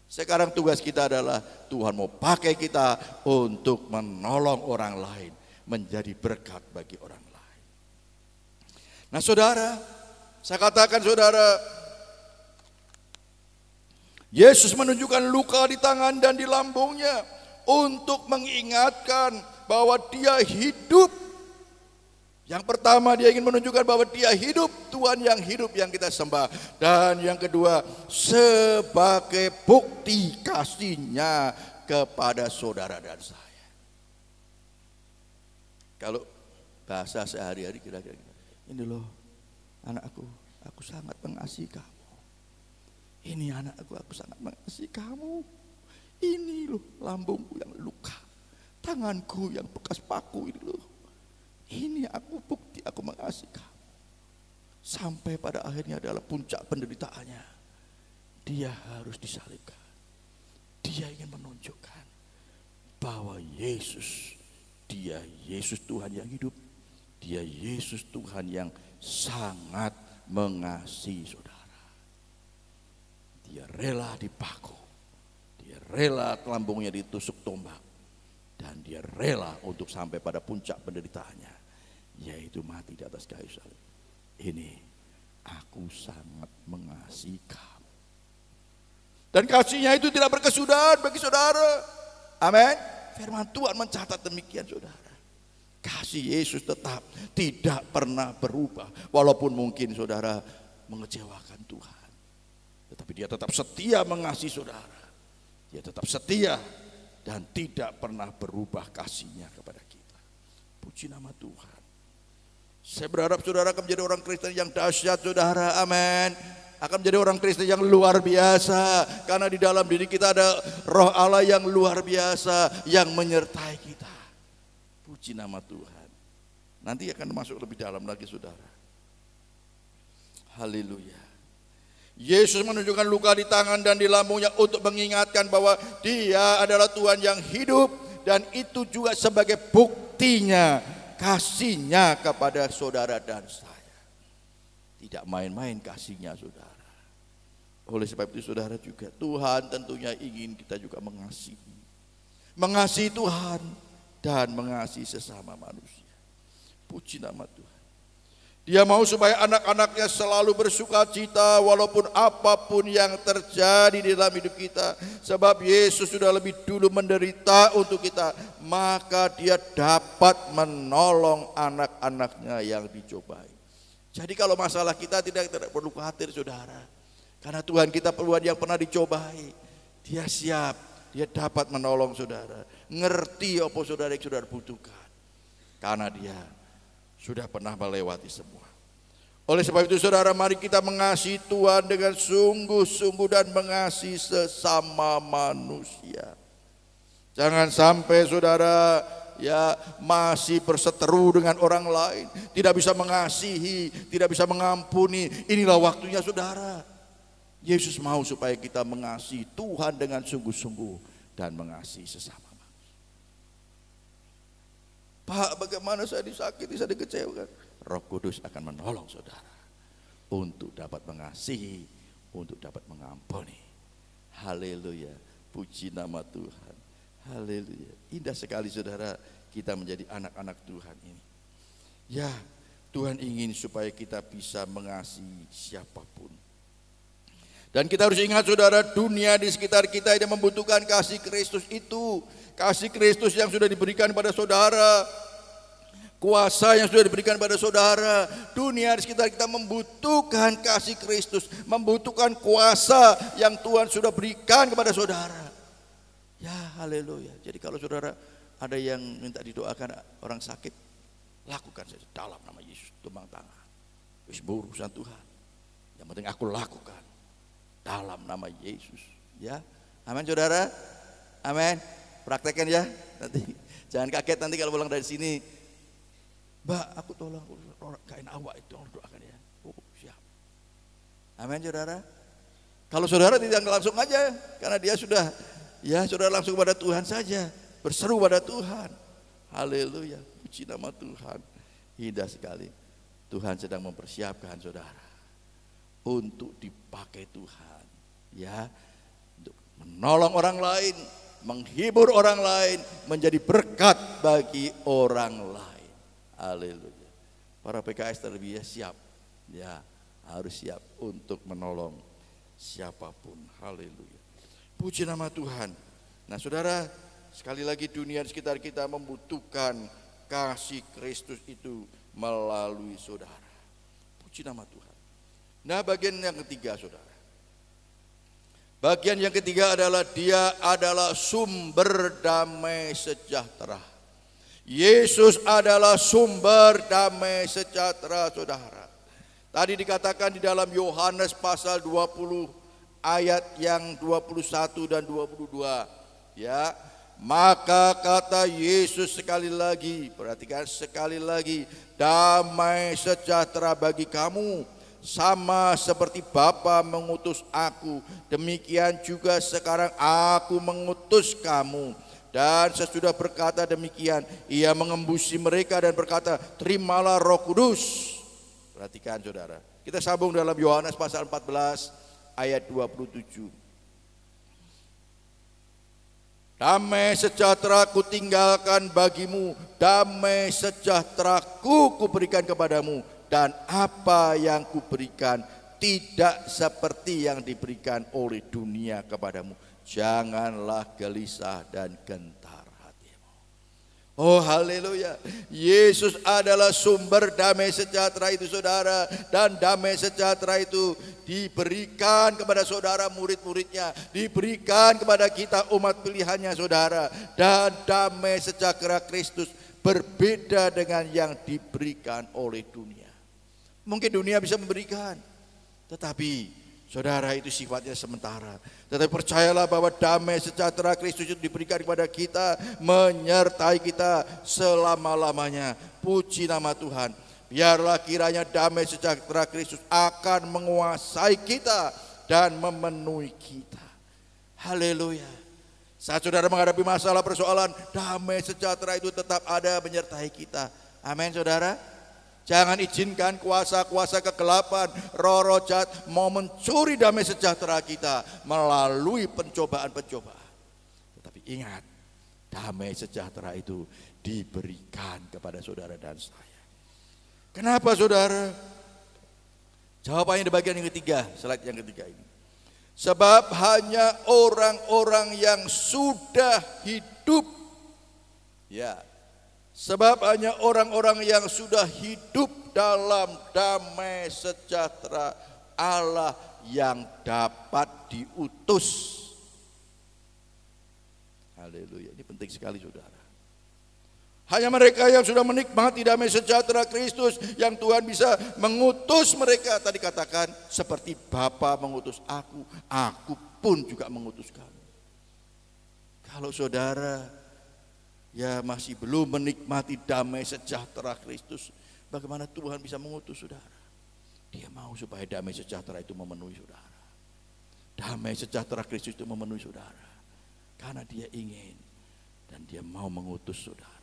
Sekarang tugas kita adalah Tuhan mau pakai kita untuk menolong orang lain, menjadi berkat bagi orang lain. Nah saudara, saya katakan saudara, Yesus menunjukkan luka di tangan dan di lambungnya untuk mengingatkan bahwa dia hidup. Yang pertama, dia ingin menunjukkan bahwa dia hidup, Tuhan yang hidup yang kita sembah. Dan yang kedua, sebagai bukti kasihnya kepada saudara dan saya. Kalau bahasa sehari-hari kira-kira, ini loh anakku, aku sangat mengasihi kamu. Ini anakku, aku sangat mengasihi kamu. Ini loh lambungku yang luka, tanganku yang bekas paku ini loh. Ini aku bukti aku mengasihi kamu. Sampai pada akhirnya adalah puncak penderitaannya, dia harus disalibkan. Dia ingin menunjukkan bahwa Yesus, dia Yesus Tuhan yang hidup. Dia Yesus Tuhan yang sangat mengasihi saudara. Dia rela dipaku, dia rela lambungnya ditusuk tombak, dan dia rela untuk sampai pada puncak penderitaannya, yaitu mati di atas kayu salib. Ini aku sangat mengasihi kamu. Dan kasihnya itu tidak berkesudahan bagi saudara. Amin. Firman Tuhan mencatat demikian saudara. Kasih Yesus tetap tidak pernah berubah. Walaupun mungkin saudara mengecewakan Tuhan, tetapi dia tetap setia mengasihi saudara. Dia tetap setia dan tidak pernah berubah kasihnya kepada kita. Puji nama Tuhan. Saya berharap saudara akan menjadi orang Kristen yang dahsyat saudara. Amin. Akan menjadi orang Kristen yang luar biasa. Karena di dalam diri kita ada Roh Allah yang luar biasa yang menyertai kita. Puji nama Tuhan. Nanti akan masuk lebih dalam lagi saudara. Haleluya. Yesus menunjukkan luka di tangan dan di lambungnya untuk mengingatkan bahwa dia adalah Tuhan yang hidup. Dan itu juga sebagai buktinya kasihnya kepada saudara dan saya. Tidak main-main kasihnya saudara. Oleh sebab itu saudara juga, Tuhan tentunya ingin kita juga mengasihi. mengasihi Tuhan dan mengasihi sesama manusia. Puji nama Tuhan. Dia mau supaya anak-anaknya selalu bersuka cita walaupun apapun yang terjadi di dalam hidup kita. Sebab Yesus sudah lebih dulu menderita untuk kita, maka dia dapat menolong anak-anaknya yang dicobai. Jadi kalau masalah kita tidak perlu khawatir saudara. Karena Tuhan kita yang pernah dicobai. Dia siap, dia dapat menolong saudara. Ngerti apa saudara yang saudara butuhkan. Karena dia sudah pernah melewati semua. Oleh sebab itu saudara, mari kita mengasihi Tuhan dengan sungguh-sungguh dan mengasihi sesama manusia. Jangan sampai saudara masih berseteru dengan orang lain, tidak bisa mengasihi, tidak bisa mengampuni. Inilah waktunya saudara. Yesus mau supaya kita mengasihi Tuhan dengan sungguh-sungguh dan mengasihi sesama. Pak, bagaimana saya disakiti, saya dikecewakan? Roh Kudus akan menolong saudara untuk dapat mengasihi, untuk dapat mengampuni. Haleluya, puji nama Tuhan. Haleluya, indah sekali saudara kita menjadi anak-anak Tuhan ini. Ya, Tuhan ingin supaya kita bisa mengasihi siapapun. Dan kita harus ingat saudara, dunia di sekitar kita yang membutuhkan kasih Kristus itu. Kasih Kristus yang sudah diberikan pada saudara, kuasa yang sudah diberikan pada saudara. Dunia di sekitar kita membutuhkan kasih Kristus, membutuhkan kuasa yang Tuhan sudah berikan kepada saudara. Ya, haleluya. Jadi kalau saudara ada yang minta didoakan orang sakit, lakukan saja dalam nama Yesus, tumpang tangan. Wis urusan Tuhan. Yang penting aku lakukan dalam nama Yesus. Ya, amin saudara. Amin. Praktekkan ya, nanti jangan kaget nanti kalau pulang dari sini, Mbak, aku tolong kain awak itu doakan ya. Oh, siap. Amin saudara. Kalau saudara tidak langsung aja, karena dia sudah, ya saudara langsung pada Tuhan saja, berseru pada Tuhan. Haleluya, puji nama Tuhan. Indah sekali. Tuhan sedang mempersiapkan saudara untuk dipakai Tuhan, ya, untuk menolong orang lain, menghibur orang lain, menjadi berkat bagi orang lain. Haleluya. Para PKS terlebih siap, ya, harus siap untuk menolong siapapun. Haleluya. Puji nama Tuhan. Nah saudara, sekali lagi dunia di sekitar kita membutuhkan kasih Kristus itu melalui saudara. Puji nama Tuhan. Nah bagian yang ketiga saudara. Bagian yang ketiga adalah dia adalah sumber damai sejahtera. Yesus adalah sumber damai sejahtera saudara. Tadi dikatakan di dalam Yohanes pasal 20 ayat yang 21 dan 22. Ya, maka kata Yesus sekali lagi, perhatikan sekali lagi, damai sejahtera bagi kamu. Sama seperti Bapa mengutus aku, demikian juga sekarang aku mengutus kamu. Dan sesudah berkata demikian, ia mengembusi mereka dan berkata, terimalah Roh Kudus. Perhatikan saudara, kita sambung dalam Yohanes pasal 14 ayat 27. Damai sejahtera ku tinggalkan bagimu, damai sejahteraku kuberikan kepadamu. Dan apa yang kuberikan tidak seperti yang diberikan oleh dunia kepadamu. Janganlah gelisah dan gentar hatimu. Oh haleluya. Yesus adalah sumber damai sejahtera itu saudara. Dan damai sejahtera itu diberikan kepada saudara murid-muridnya. Diberikan kepada kita umat pilihannya saudara. Dan damai sejahtera Kristus berbeda dengan yang diberikan oleh dunia. Mungkin dunia bisa memberikan, tetapi saudara itu sifatnya sementara. Tetapi percayalah bahwa damai sejahtera Kristus itu diberikan kepada kita, menyertai kita selama-lamanya. Puji nama Tuhan. Biarlah kiranya damai sejahtera Kristus akan menguasai kita dan memenuhi kita. Haleluya. Saat saudara menghadapi masalah persoalan, damai sejahtera itu tetap ada menyertai kita. Amin saudara. Jangan izinkan kuasa-kuasa kegelapan, roh-roh jahat mau mencuri damai sejahtera kita melalui pencobaan-pencobaan. Tetapi ingat, damai sejahtera itu diberikan kepada saudara dan saya. Kenapa saudara? Jawabannya di bagian yang ketiga, slide yang ketiga ini. Sebab hanya orang-orang yang sudah hidup, ya, sebab hanya orang-orang yang sudah hidup dalam damai sejahtera Allah yang dapat diutus. Haleluya, ini penting sekali saudara. Hanya mereka yang sudah menikmati damai sejahtera Kristus yang Tuhan bisa mengutus mereka. Tadi katakan seperti Bapa mengutus aku pun juga mengutus kamu. Kalau saudara ya masih belum menikmati damai sejahtera Kristus, bagaimana Tuhan bisa mengutus saudara? Dia mau supaya damai sejahtera itu memenuhi saudara. Damai sejahtera Kristus itu memenuhi saudara. Karena dia ingin dan dia mau mengutus saudara.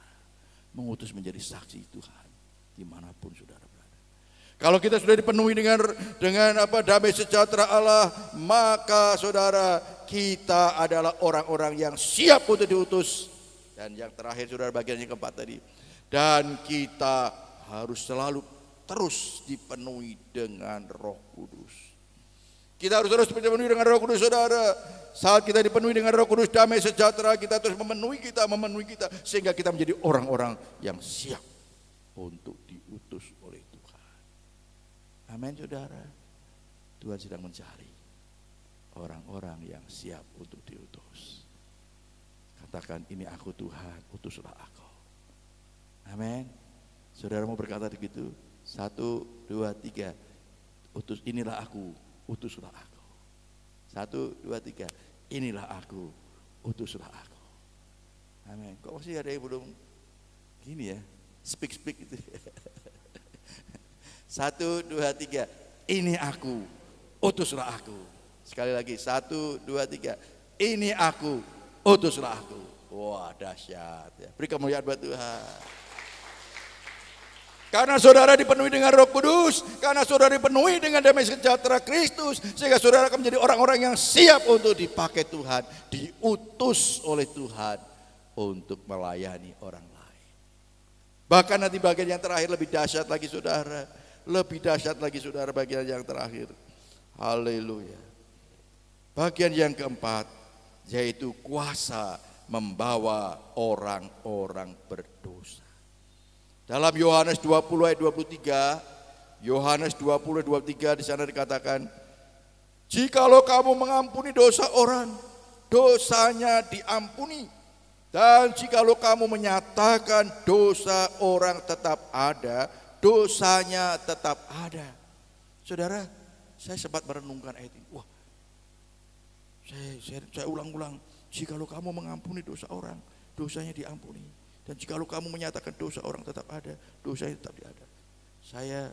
Mengutus menjadi saksi Tuhan dimanapun saudara berada. Kalau kita sudah dipenuhi dengan damai sejahtera Allah, maka saudara kita adalah orang-orang yang siap untuk diutus. Dan yang terakhir saudara bagian yang keempat tadi, dan kita harus selalu terus dipenuhi dengan Roh Kudus. Kita harus terus dipenuhi dengan Roh Kudus saudara. Saat kita dipenuhi dengan Roh Kudus damai sejahtera, kita terus memenuhi kita sehingga kita menjadi orang-orang yang siap untuk diutus oleh Tuhan. Amin saudara. Tuhan sedang mencari orang-orang yang siap untuk diutus. Katakan, ini aku Tuhan, utuslah aku. Amin. Saudara mau berkata begitu? 1, 2, 3. Utus, inilah aku, utuslah aku. 1, 2, 3. Inilah aku, utuslah aku. Amin. Kok masih ada yang belum gini ya? Speak gitu. 1, 2, 3. Ini aku, utuslah aku. Sekali lagi, 1, 2, 3. Ini aku, utuslah aku. Wah, dahsyat ya. Beri kemuliaan buat Tuhan. Karena saudara dipenuhi dengan Roh Kudus, karena saudara dipenuhi dengan damai sejahtera Kristus, sehingga saudara akan menjadi orang-orang yang siap untuk dipakai Tuhan, diutus oleh Tuhan untuk melayani orang lain. Bahkan nanti bagian yang terakhir lebih dahsyat lagi saudara, lebih dahsyat lagi saudara bagian yang terakhir. Haleluya. Bagian yang keempat, yaitu kuasa membawa orang-orang berdosa. Dalam Yohanes 20 ayat 23, Yohanes 20 ayat 23 di sana dikatakan, jikalau kamu mengampuni dosa orang, dosanya diampuni. Dan jikalau kamu menyatakan dosa orang tetap ada, dosanya tetap ada. Saudara, saya sempat merenungkan ayat ini. Wah, saya ulang-ulang, jikalau kamu mengampuni dosa orang, dosanya diampuni. Dan jikalau kamu menyatakan dosa orang tetap ada, dosanya tetap ada. Saya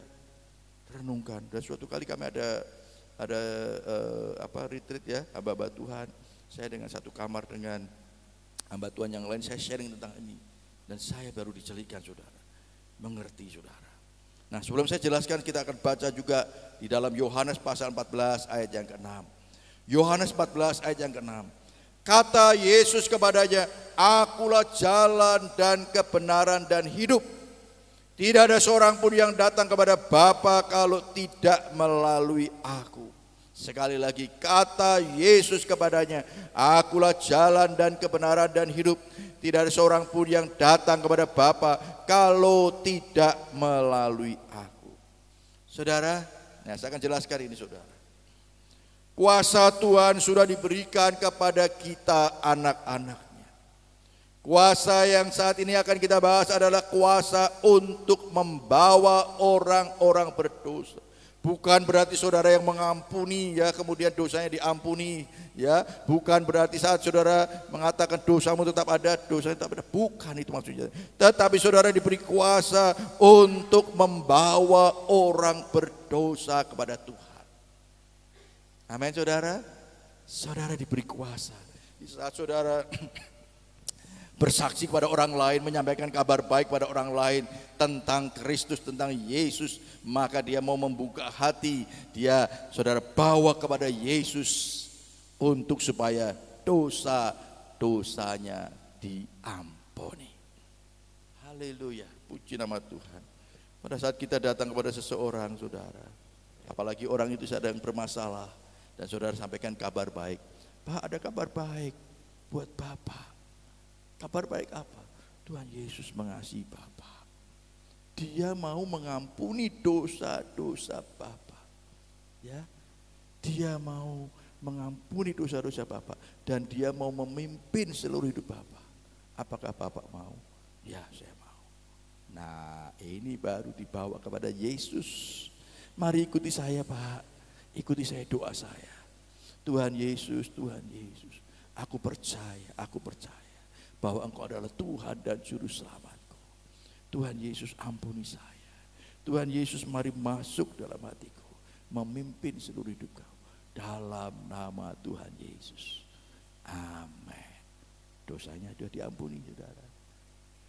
renungkan, dan suatu kali kami ada retreat ya, hamba Tuhan. Saya dengan satu kamar dengan hamba Tuhan yang lain, saya sharing tentang ini. Dan saya baru dicelikan saudara, mengerti saudara. Nah sebelum saya jelaskan, kita akan baca juga di dalam Yohanes pasal 14 ayat yang ke-6. Yohanes 14 ayat yang ke-6. Kata Yesus kepadanya, akulah jalan dan kebenaran dan hidup. Tidak ada seorang pun yang datang kepada Bapa kalau tidak melalui aku. Sekali lagi, kata Yesus kepadanya, akulah jalan dan kebenaran dan hidup. Tidak ada seorang pun yang datang kepada Bapa kalau tidak melalui aku. Saudara, nah saya akan jelaskan ini saudara. Kuasa Tuhan sudah diberikan kepada kita anak-anaknya. Kuasa yang saat ini akan kita bahas adalah kuasa untuk membawa orang-orang berdosa. Bukan berarti saudara yang mengampuni ya kemudian dosanya diampuni ya. Bukan berarti saat saudara mengatakan dosamu tetap ada, dosanya tetap ada. Bukan itu maksudnya. Tetapi saudara diberi kuasa untuk membawa orang berdosa kepada Tuhan. Amin saudara. Saudara diberi kuasa. Di saat saudara bersaksi kepada orang lain, menyampaikan kabar baik kepada orang lain tentang Kristus, tentang Yesus, maka dia mau membuka hati, dia saudara bawa kepada Yesus untuk supaya dosa-dosanya diampuni. Haleluya, puji nama Tuhan. Pada saat kita datang kepada seseorang, saudara, apalagi orang itu sedang bermasalah, dan saudara sampaikan kabar baik. Pak, ada kabar baik buat Bapak. Kabar baik apa? Tuhan Yesus mengasihi Bapak. Dia mau mengampuni dosa-dosa Bapak. Ya, Dia mau mengampuni dosa-dosa Bapak, dan Dia mau memimpin seluruh hidup Bapak. Apakah Bapak mau? Ya, saya mau. Nah, ini baru dibawa kepada Yesus. Mari ikuti saya, Pak. Ikuti saya, doa saya. Tuhan Yesus, aku percaya bahwa Engkau adalah Tuhan dan Juru Selamatku. Tuhan Yesus, ampuni saya. Tuhan Yesus, mari masuk dalam hatiku, memimpin seluruh hidup Kau. Dalam nama Tuhan Yesus. Amin. Dosanya sudah diampuni, saudara.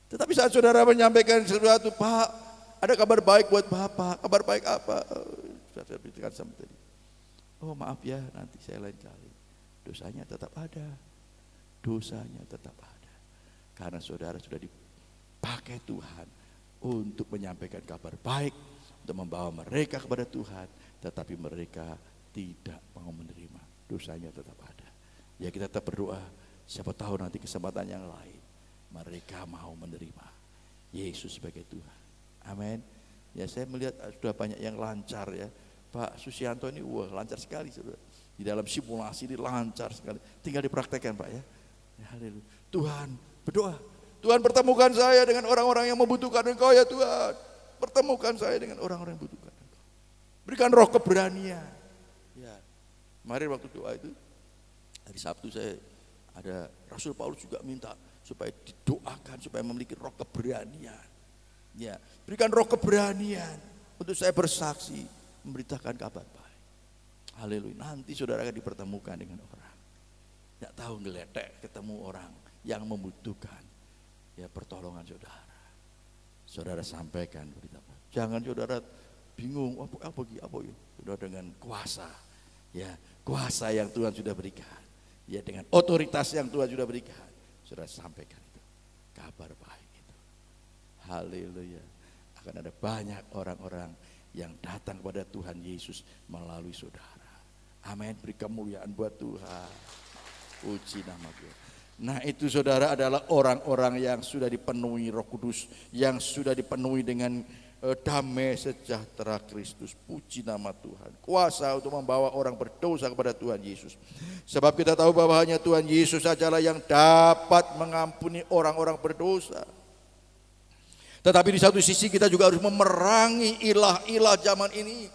Tetapi saat saudara menyampaikan sesuatu, Pak, ada kabar baik buat Bapak. Kabar baik apa? Saya beritakan sama tadi. Oh, maaf ya, nanti saya lain kali. Dosanya tetap ada. Dosanya tetap ada. Karena saudara sudah dipakai Tuhan untuk menyampaikan kabar baik, untuk membawa mereka kepada Tuhan, tetapi mereka tidak mau menerima. Dosanya tetap ada. Ya, kita tetap berdoa. Siapa tahu nanti kesempatan yang lain mereka mau menerima Yesus sebagai Tuhan. Amin. Ya, saya melihat sudah banyak yang lancar ya. Pak Susianto ini lancar sekali, saudara. Di dalam simulasi ini lancar sekali. Tinggal dipraktekkan, Pak ya. Ya, haleluya. Tuhan, berdoa. Tuhan, pertemukan saya dengan orang-orang yang membutuhkan Engkau ya Tuhan. Pertemukan saya dengan orang-orang yang membutuhkan Engkau. Berikan roh keberanian. Ya. Kemarin waktu doa itu, hari Sabtu saya ada Rasul Paulus juga minta supaya didoakan, supaya memiliki roh keberanian. Ya, berikan roh keberanian untuk saya bersaksi, memberitakan kabar baik. Haleluya. Nanti saudara akan dipertemukan dengan orang. Tidak tahu ngeletek ketemu orang yang membutuhkan ya pertolongan saudara. Saudara sampaikan berita. Jangan saudara bingung apa ya. Saudara dengan kuasa, ya kuasa yang Tuhan sudah berikan, ya dengan otoritas yang Tuhan sudah berikan. Saudara sampaikan itu kabar baik itu. Haleluya. Akan ada banyak orang-orang yang datang kepada Tuhan Yesus melalui saudara. Amin. Beri kemuliaan buat Tuhan. Puji nama Tuhan. Nah, itu saudara adalah orang-orang yang sudah dipenuhi Roh Kudus, yang sudah dipenuhi dengan damai sejahtera Kristus. Puji nama Tuhan. Kuasa untuk membawa orang berdosa kepada Tuhan Yesus. Sebab kita tahu bahwa hanya Tuhan Yesus sajalah yang dapat mengampuni orang-orang berdosa. Tetapi di satu sisi kita juga harus memerangi ilah-ilah zaman ini.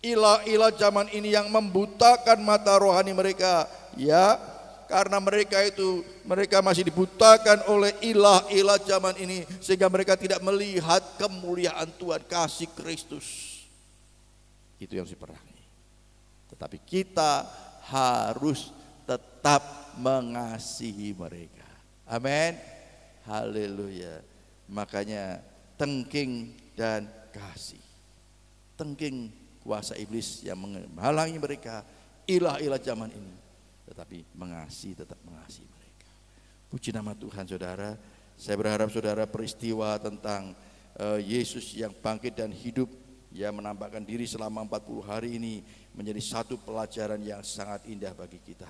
Ilah-ilah zaman ini yang membutakan mata rohani mereka. Ya, karena mereka masih dibutakan oleh ilah-ilah zaman ini, sehingga mereka tidak melihat kemuliaan Tuhan, kasih Kristus. Itu yang harus diperangi. Tetapi kita harus tetap mengasihi mereka. Amin. Haleluya. Makanya tengking dan kasih. Tengking kuasa iblis yang menghalangi mereka, ilah-ilah zaman ini. Tetapi tetap mengasihi mereka. Puji nama Tuhan, saudara. Saya berharap saudara peristiwa tentang Yesus yang bangkit dan hidup, yang menampakkan diri selama 40 hari ini menjadi satu pelajaran yang sangat indah bagi kita.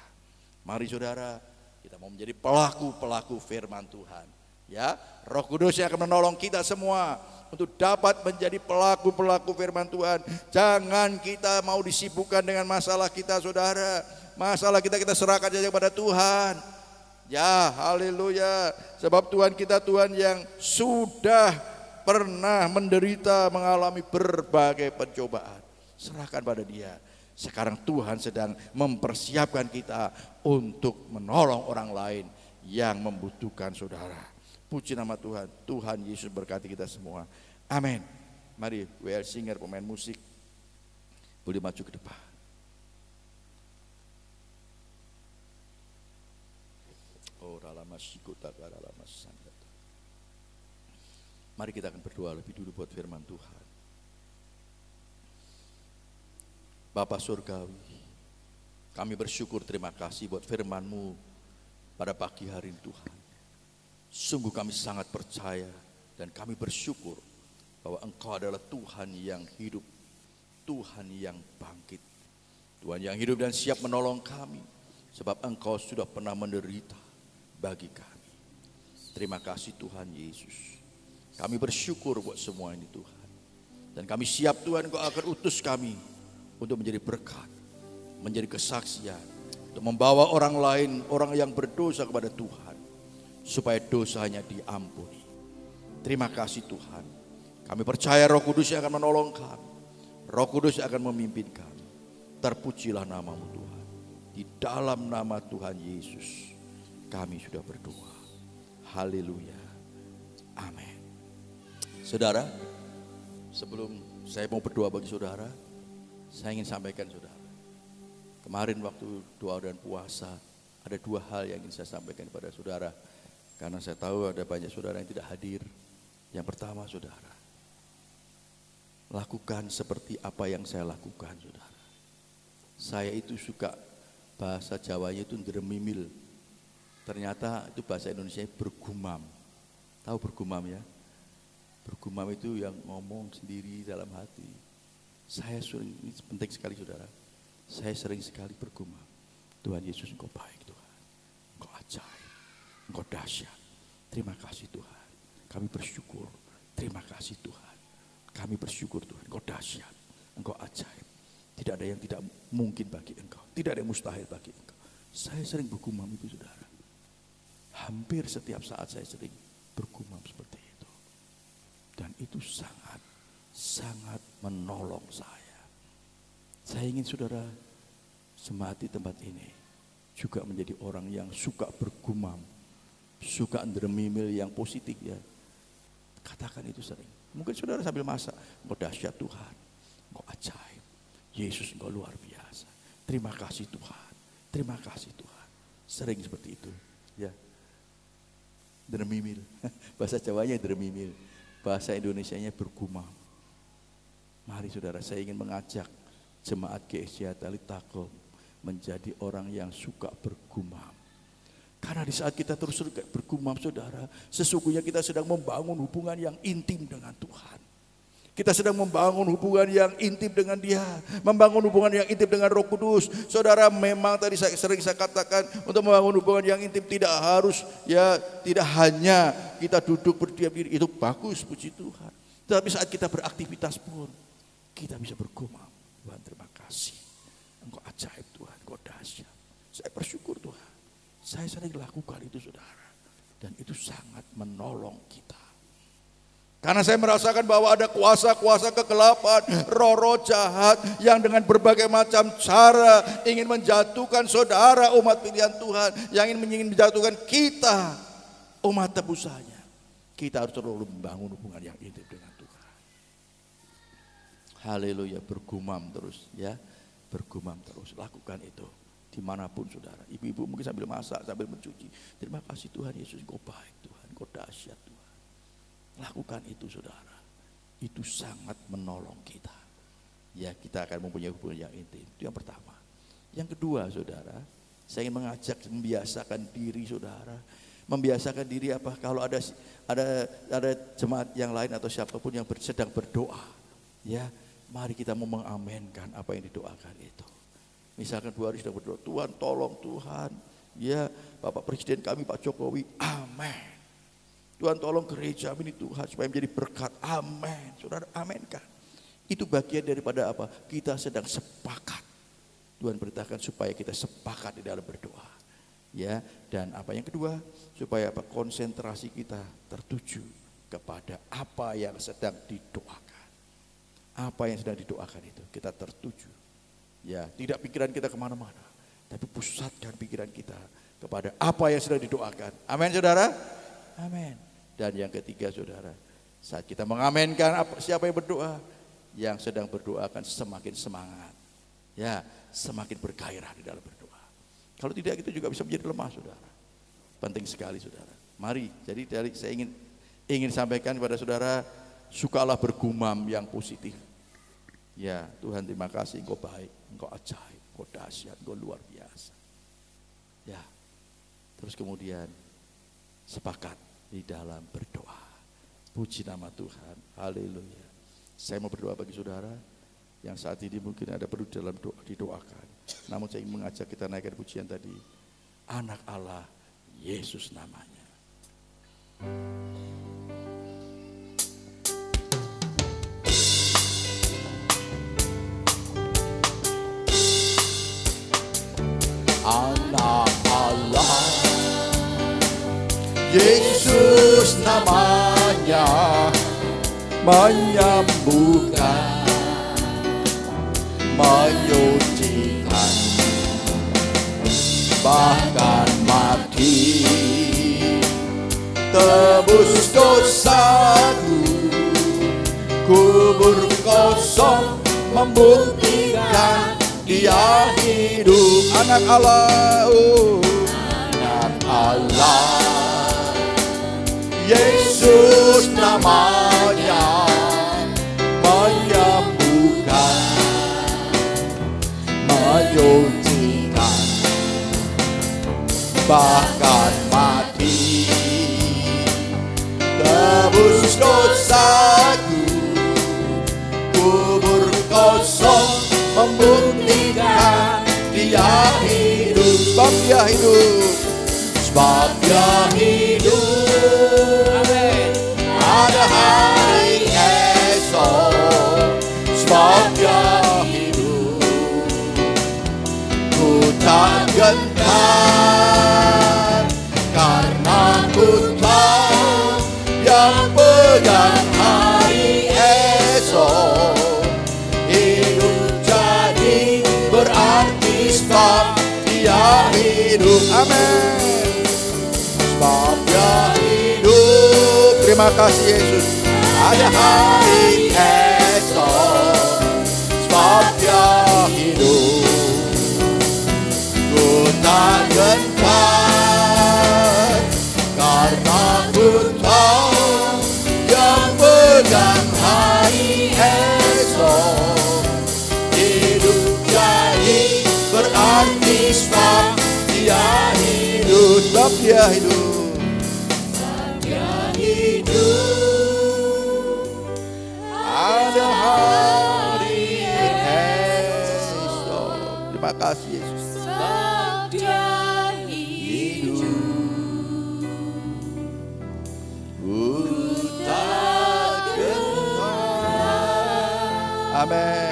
Mari saudara, kita mau menjadi pelaku-pelaku firman Tuhan. Ya, Roh Kudus yang akan menolong kita semua untuk dapat menjadi pelaku-pelaku firman Tuhan. Jangan kita mau disibukkan dengan masalah kita, saudara. Masalah kita serahkan saja kepada Tuhan. Ya, haleluya. Sebab Tuhan kita Tuhan yang sudah pernah menderita, mengalami berbagai pencobaan. Serahkan pada Dia. Sekarang Tuhan sedang mempersiapkan kita untuk menolong orang lain yang membutuhkan saudara. Puji nama Tuhan. Tuhan Yesus berkati kita semua. Amin. Mari WL Singer, pemain musik, boleh maju ke depan. Mari kita akan berdoa lebih dulu buat firman Tuhan. Bapa Surgawi, kami bersyukur, terima kasih buat firman-Mu pada pagi hari ini Tuhan. Sungguh kami sangat percaya dan kami bersyukur bahwa Engkau adalah Tuhan yang hidup, Tuhan yang bangkit, Tuhan yang hidup dan siap menolong kami, sebab Engkau sudah pernah menderita bagi kami. Terima kasih Tuhan Yesus. Kami bersyukur buat semua ini Tuhan. Dan kami siap Tuhan, Engkau akan utus kami untuk menjadi berkat, menjadi kesaksian, untuk membawa orang lain, orang yang berdosa kepada Tuhan, supaya dosanya diampuni. Terima kasih Tuhan. Kami percaya Roh Kudus yang akan menolong kami. Roh Kudus yang akan memimpin kami. Terpujilah namamu Tuhan. Di dalam nama Tuhan Yesus kami sudah berdoa. Haleluya. Amin. Saudara, sebelum saya mau berdoa bagi saudara, saya ingin sampaikan saudara. Kemarin waktu doa dan puasa, ada dua hal yang ingin saya sampaikan kepada saudara. Karena saya tahu ada banyak saudara yang tidak hadir. Yang pertama saudara, lakukan seperti apa yang saya lakukan saudara. Saya itu suka bahasa Jawanya itu nderemimil. Ternyata itu bahasa Indonesia bergumam. Tahu bergumam ya? Bergumam itu yang ngomong sendiri dalam hati. Saya sering, ini penting sekali saudara. Saya sering sekali bergumam. Tuhan Yesus Engkau baik Tuhan. Engkau ajaib. Engkau dahsyat. Terima kasih Tuhan. Kami bersyukur. Terima kasih Tuhan. Kami bersyukur Tuhan. Engkau dahsyat. Engkau ajaib. Tidak ada yang tidak mungkin bagi Engkau. Tidak ada yang mustahil bagi Engkau. Saya sering bergumam itu saudara. Hampir setiap saat saya sering bergumam seperti itu. Dan itu sangat menolong saya. Saya ingin saudara jemaat di tempat ini juga menjadi orang yang suka bergumam, suka nderemimil yang positif ya. Katakan itu sering. Mungkin saudara sambil masak, Engkau dahsyat Tuhan, Engkau ajaib, Yesus Engkau luar biasa. Terima kasih Tuhan, terima kasih Tuhan. Sering seperti itu ya. Nderemimil, bahasa Jawanya nderemimil, bahasa Indonesianya bergumam. Mari saudara, saya ingin mengajak jemaat GSJ Talitakom menjadi orang yang suka bergumam. Karena di saat kita terus bergumam saudara, sesungguhnya kita sedang membangun hubungan yang intim dengan Tuhan. Kita sedang membangun hubungan yang intim dengan Dia, membangun hubungan yang intim dengan Roh Kudus. Saudara, memang tadi sering saya katakan, untuk membangun hubungan yang intim tidak harus ya, tidak hanya kita duduk berdiam diri, itu bagus puji Tuhan. Tapi saat kita beraktivitas pun kita bisa bergumam. Tuhan terima kasih. Engkau ajaib Tuhan, Engkau dahsyat. Saya bersyukur Tuhan. Saya sering lakukan itu saudara. Dan itu sangat menolong kita. Karena saya merasakan bahwa ada kuasa-kuasa kegelapan, roh-roh jahat yang dengan berbagai macam cara ingin menjatuhkan saudara umat pilihan Tuhan, yang ingin menjatuhkan kita umat tebusannya. Kita harus terus membangun hubungan yang intim dengan Tuhan. Haleluya, bergumam terus ya, bergumam terus, lakukan itu dimanapun saudara. Ibu-ibu mungkin sambil masak, sambil mencuci. Terima kasih Tuhan Yesus, Engkau baik Tuhan, Engkau dahsyat Tuhan. Lakukan itu saudara, itu sangat menolong kita. Ya, kita akan mempunyai hubungan yang intim. Itu yang pertama. Yang kedua saudara, saya ingin mengajak membiasakan diri saudara. Membiasakan diri apa? Kalau ada jemaat yang lain atau siapapun yang sedang berdoa, ya, mari kita mau mengamenkan apa yang didoakan itu. Misalkan 2 hari sedang berdoa, Tuhan tolong Tuhan, ya Bapak Presiden kami Pak Jokowi, amin. Tuhan tolong gereja ini Tuhan supaya menjadi berkat. Amin. Saudara aminkan. Itu bagian daripada apa? Kita sedang sepakat. Tuhan perintahkan supaya kita sepakat di dalam berdoa. Ya, dan apa yang kedua? Supaya apa? Konsentrasi kita tertuju kepada apa yang sedang didoakan. Apa yang sedang didoakan itu kita tertuju. Ya, tidak pikiran kita kemana-mana, tapi pusatkan pikiran kita kepada apa yang sedang didoakan. Amin saudara. Amin. Dan yang ketiga saudara, saat kita mengamenkan siapa yang berdoa, yang sedang berdoa akan semakin semangat, ya, semakin bergairah di dalam berdoa. Kalau tidak, kita juga bisa menjadi lemah saudara. Penting sekali saudara. Mari, jadi saya ingin sampaikan kepada saudara, sukalah bergumam yang positif. Ya Tuhan terima kasih, Engkau baik, Engkau ajaib, Engkau dahsyat, Engkau luar biasa. Ya, terus kemudian sepakat di dalam berdoa. Puji nama Tuhan. Haleluya. Saya mau berdoa bagi saudara yang saat ini mungkin ada perlu dalam doa, didoakan. Namun saya ingin mengajak kita naikkan pujian tadi. Anak Allah, Yesus namanya. Anak Allah, Yesus namanya, menyembuhkan, menyucikan, bahkan mati, tebus dosaku, kubur kosong membuktikan Dia hidup. Anak Allah, Anak Allah, Yesus namanya, menyembuhkan, menyucikan, bahkan mati, tebus dosaku, kubur kosong membuktikan Dia hidup. sebab Dia hidup. Sebab Dia hidup. Amin. Ada hari esok. Sebab Dia hidup. Ku tak gentar, karena ku tahu yang pegang hari esok. Berarti sebab Dia hidup. Amin. Sebab Dia hidup. Terima kasih Yesus. Ada hari esok. Sebab Dia hidup. Ku tak gentar, karena ku tahu yang pegang hari esok. Berarti sebab Dia hidup. Sebab Dia hidup. Sebab Dia hidup. Ada hari esok. Terima kasih Yesus. Sebab Dia hidup. Ku tak gentar. Amin.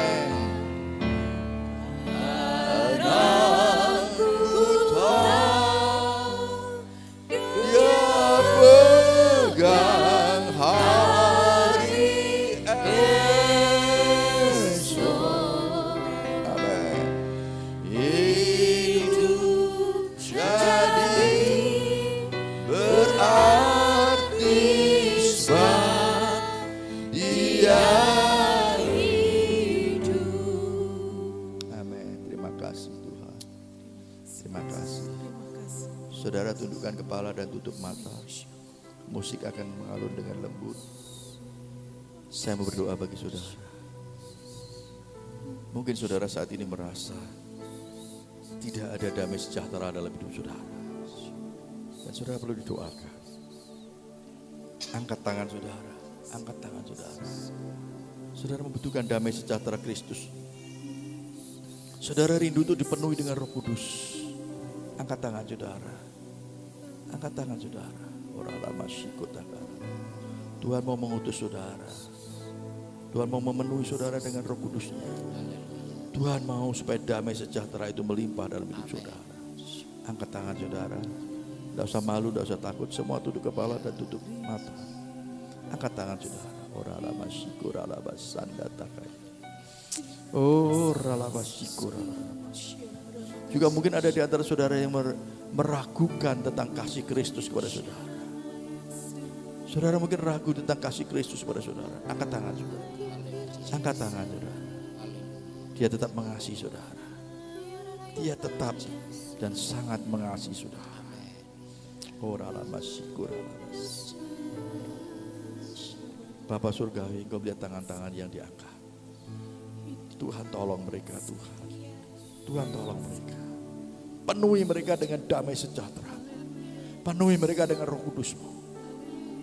Saudara tundukkan kepala dan tutup mata. Musik akan mengalun dengan lembut. Saya mau berdoa bagi saudara. Mungkin saudara saat ini merasa tidak ada damai sejahtera dalam hidup saudara. Dan saudara perlu didoakan. Angkat tangan saudara. Angkat tangan saudara. Saudara membutuhkan damai sejahtera Kristus. Saudara rindu untuk dipenuhi dengan Roh Kudus. Angkat tangan saudara. Angkat tangan saudara. Tuhan mau mengutus saudara. Tuhan mau memenuhi saudara dengan Roh Kudus-Nya. Tuhan mau supaya damai sejahtera itu melimpah dalam hidup saudara. Angkat tangan saudara. Tidak usah malu, tidak usah takut. Semua tunduk kepala dan tutup mata. Angkat tangan saudara. Juga mungkin ada di antara saudara yang meragukan tentang kasih Kristus kepada saudara. Saudara mungkin ragu tentang kasih Kristus kepada saudara. Angkat tangan saudara. Angkat tangan saudara. Dia tetap mengasihi saudara. Dia tetap dan sangat mengasihi saudara. Bapa Surgawi, Engkau melihat tangan-tangan yang diangkat. Tuhan tolong mereka, Tuhan. Tuhan tolong mereka. Penuhi mereka dengan damai sejahtera. Penuhi mereka dengan Roh Kudus-Mu.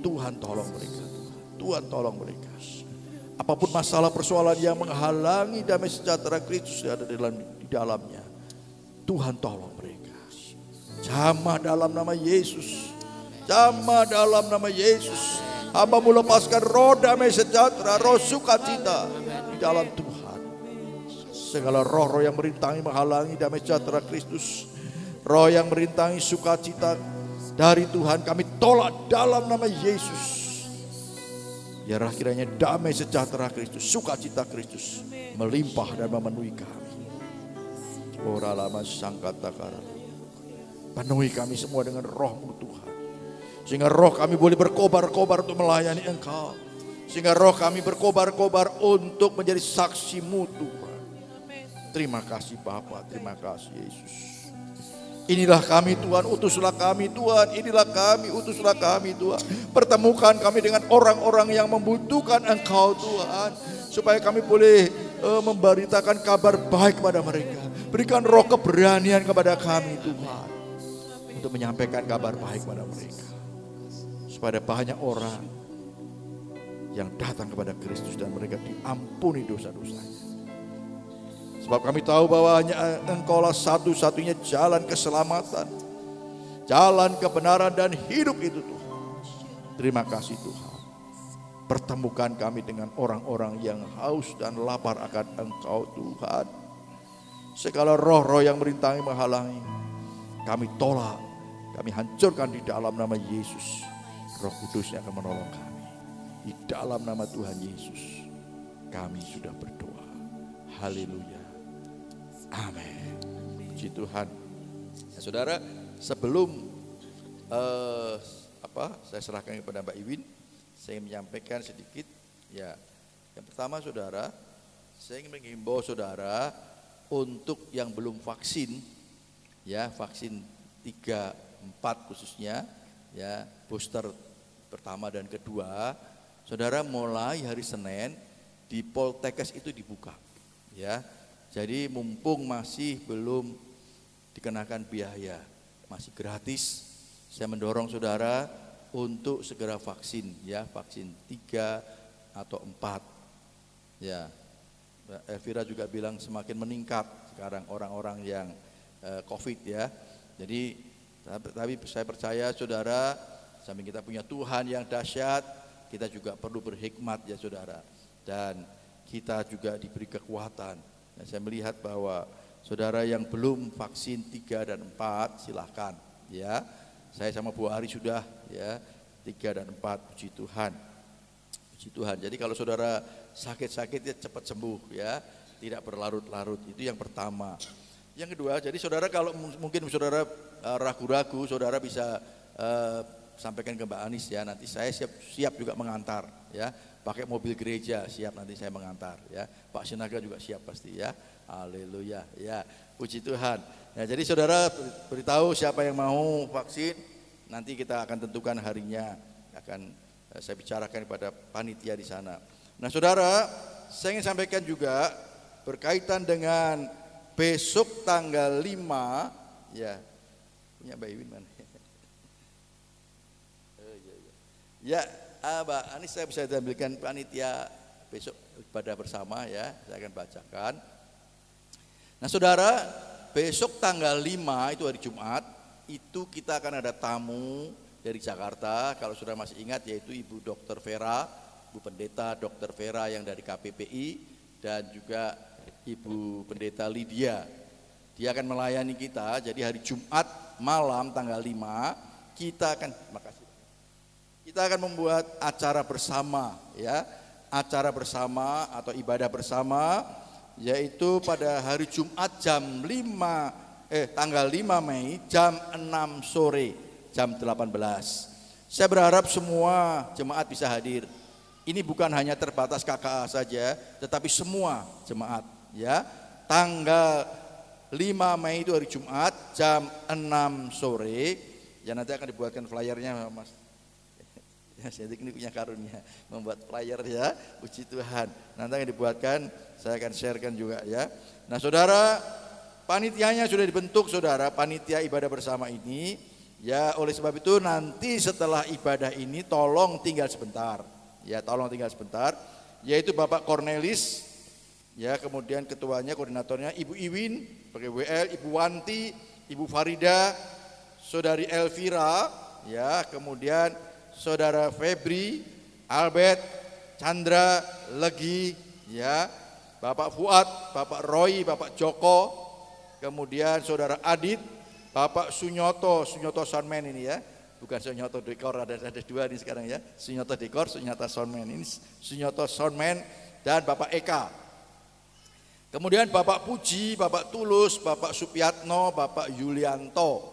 Tuhan tolong mereka. Tuhan tolong mereka. Apapun masalah persoalan yang menghalangi damai sejahtera Kristus yang ada di dalamnya, Tuhan tolong mereka. Jamah dalam nama Yesus. Jamah dalam nama Yesus. Hamba melepaskan roh damai sejahtera, roh sukacita di dalam Tuhan. Segala roh-roh yang merintangi menghalangi damai sejahtera Kristus, roh yang merintangi sukacita dari Tuhan, kami tolak dalam nama Yesus. Biarlah kiranya damai sejahtera Kristus, sukacita Kristus melimpah dan memenuhi kami. Ora lama sangkata kara. Penuhi kami semua dengan roh-Mu Tuhan. Sehingga roh kami boleh berkobar-kobar untuk melayani Engkau. Sehingga roh kami berkobar-kobar untuk menjadi saksi-Mu Tuhan. Terima kasih Bapa, terima kasih Yesus. Inilah kami Tuhan, utuslah kami Tuhan. Inilah kami, utuslah kami Tuhan. Pertemukan kami dengan orang-orang yang membutuhkan Engkau Tuhan. Supaya kami boleh memberitakan kabar baik kepada mereka. Berikan roh keberanian kepada kami Tuhan. Untuk menyampaikan kabar baik kepada mereka. Supaya banyak orang yang datang kepada Kristus dan mereka diampuni dosa-dosanya. Sebab kami tahu bahwa hanya Engkaulah satu-satunya jalan keselamatan, jalan kebenaran dan hidup itu Tuhan. Terima kasih Tuhan. Pertemukan kami dengan orang-orang yang haus dan lapar akan Engkau Tuhan. Segala roh-roh yang merintangi menghalangi, kami tolak, kami hancurkan di dalam nama Yesus. Roh Kudus yang akan menolong kami. Di dalam nama Tuhan Yesus, kami sudah berdoa. Haleluya. Amin. Puji Tuhan. Ya, saudara, sebelum saya serahkan kepada Mbak Iwin, saya ingin menyampaikan sedikit. Ya, yang pertama, saudara, saya ingin menghimbau saudara untuk yang belum vaksin, ya vaksin 3, 4 khususnya, ya booster pertama dan kedua, saudara mulai hari Senin di Poltekkes itu dibuka, ya. Jadi mumpung masih belum dikenakan biaya, masih gratis, saya mendorong saudara untuk segera vaksin, ya vaksin 3 atau 4, ya. Elvira juga bilang semakin meningkat sekarang orang-orang yang COVID, ya. Jadi tapi saya percaya saudara, samping kita punya Tuhan yang dahsyat, kita juga perlu berhikmat ya saudara, dan kita juga diberi kekuatan. Nah, saya melihat bahwa saudara yang belum vaksin 3 dan 4 silahkan, ya. Saya sama Bu Ari sudah, ya 3 dan 4, puji Tuhan. Puji Tuhan. Jadi kalau saudara sakit-sakit ya cepat sembuh, ya, tidak berlarut-larut. Itu yang pertama. Yang kedua, jadi saudara kalau mungkin saudara ragu-ragu, saudara bisa sampaikan ke Mbak Anis, ya. Nanti saya siap juga mengantar, ya. Pakai mobil gereja siap, nanti saya mengantar, ya. Pak Sinaga juga siap pasti, ya. Haleluya, ya. Puji Tuhan. Ya, jadi saudara beritahu siapa yang mau vaksin, nanti kita akan tentukan harinya, akan saya bicarakan kepada panitia di sana. Nah, saudara, saya ingin sampaikan juga berkaitan dengan besok tanggal 5, ya. Punya Mbak Iwin mana? Ya, Mbak Anis, saya bisa tampilkan panitia besok ibadah bersama, ya. Saya akan bacakan. Nah, saudara, besok tanggal 5 itu hari Jumat, itu kita akan ada tamu dari Jakarta. Kalau saudara masih ingat, yaitu Ibu Dr. Vera, Bu Pendeta Dr. Vera yang dari KPPI, dan juga Ibu Pendeta Lydia. Dia akan melayani kita. Jadi hari Jumat malam tanggal 5 kita akan membuat acara bersama, ya. Acara bersama atau ibadah bersama, yaitu pada hari Jumat tanggal 5 Mei jam 6 sore, jam 18. Saya berharap semua jemaat bisa hadir. Ini bukan hanya terbatas KKA saja, tetapi semua jemaat, ya. Tanggal 5 Mei itu hari Jumat jam 6 sore. Ya, nanti akan dibuatkan flyernya, Mas. Ya, saya ini punya karunia membuat flyer, ya. Puji Tuhan. Nanti akan dibuatkan, saya akan sharekan juga, ya. Nah, saudara, panitianya sudah dibentuk, saudara. Panitia ibadah bersama ini, Ya, oleh sebab itu nanti setelah ibadah ini tolong tinggal sebentar. Ya, tolong tinggal sebentar. Yaitu Bapak Cornelis, ya, kemudian ketuanya, koordinatornya Ibu Iwin, PGWL, Ibu Wanti, Ibu Farida, Saudari Elvira, ya, kemudian Saudara Febri, Albert, Chandra, Legi, ya, Bapak Fuad, Bapak Roy, Bapak Joko, kemudian Saudara Adit, Bapak Sunyoto Soundman ini ya, bukan Sunyoto Dekor, ada dua nih sekarang ya, Sunyoto Dekor, Sunyoto Soundman, ini Sunyoto Soundman, dan Bapak Eka. Kemudian Bapak Puji, Bapak Tulus, Bapak Supiatno, Bapak Yulianto,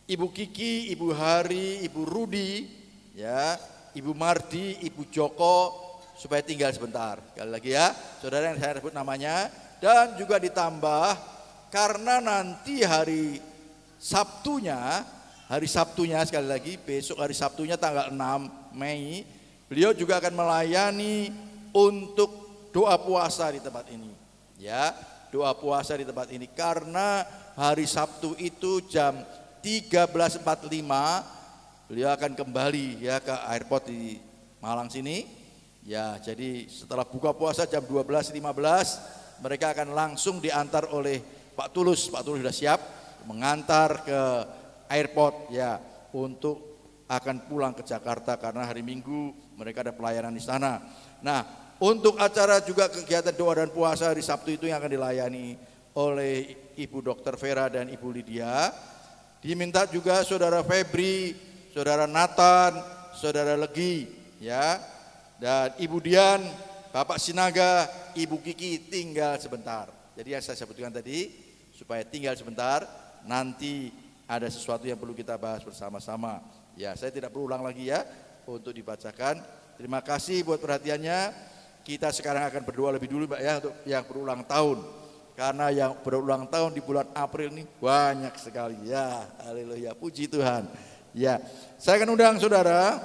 Ibu Kiki, Ibu Hari, Ibu Rudi, ya, Ibu Mardi, Ibu Joko, supaya tinggal sebentar. Sekali lagi ya, saudara yang saya sebut namanya, dan juga ditambah karena nanti hari Sabtunya sekali lagi, besok hari Sabtunya tanggal 6 Mei, beliau juga akan melayani untuk doa puasa di tempat ini. Ya, doa puasa di tempat ini karena hari Sabtu itu jam 13.45 beliau akan kembali ya ke airport di Malang sini. Ya, jadi setelah buka puasa jam 12.15 mereka akan langsung diantar oleh Pak Tulus sudah siap mengantar ke airport ya untuk akan pulang ke Jakarta karena hari Minggu mereka ada pelayanan di sana. Nah, untuk acara juga kegiatan doa dan puasa hari Sabtu itu yang akan dilayani oleh Ibu Dr. Vera dan Ibu Lydia. Diminta juga Saudara Febri, Saudara Nathan, Saudara Legi, ya, dan Ibu Dian, Bapak Sinaga, Ibu Kiki tinggal sebentar. Jadi yang saya sebutkan tadi supaya tinggal sebentar, nanti ada sesuatu yang perlu kita bahas bersama-sama. Ya, saya tidak berulang lagi ya untuk dibacakan. Terima kasih buat perhatiannya. Kita sekarang akan berdoa lebih dulu Mbak ya untuk yang berulang tahun. Karena yang berulang tahun di bulan April ini banyak sekali ya. Haleluya, puji Tuhan. Ya, saya akan undang saudara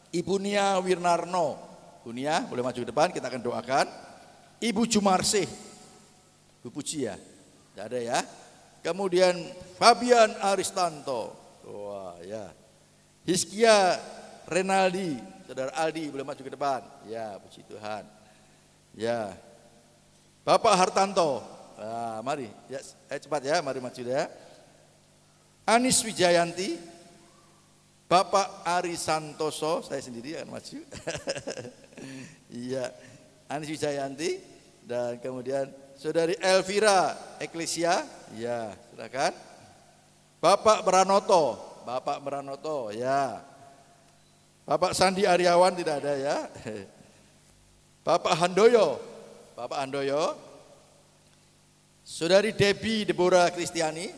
Ibu Nia Wirnarno. Bu Nia boleh maju ke depan, kita akan doakan. Ibu Jumarsih, Bu Puji ya, tidak ada ya. Kemudian Fabian Aristanto, wah ya. Hiskia Renaldi, saudara Aldi boleh maju ke depan. Ya, puji Tuhan. Ya, Bapak Hartanto, nah, mari, ya, cepat ya, mari maju ya. Anis Wijayanti, Bapak Ari Santoso, saya sendiri akan maju. Iya, Anis Wijayanti, dan kemudian Saudari Elvira Eklesia, ya, silakan. Bapak Branoto, ya. Bapak Sandi Aryawan tidak ada ya. Bapak Handoyo. Saudari Debbie Deborah Kristiani.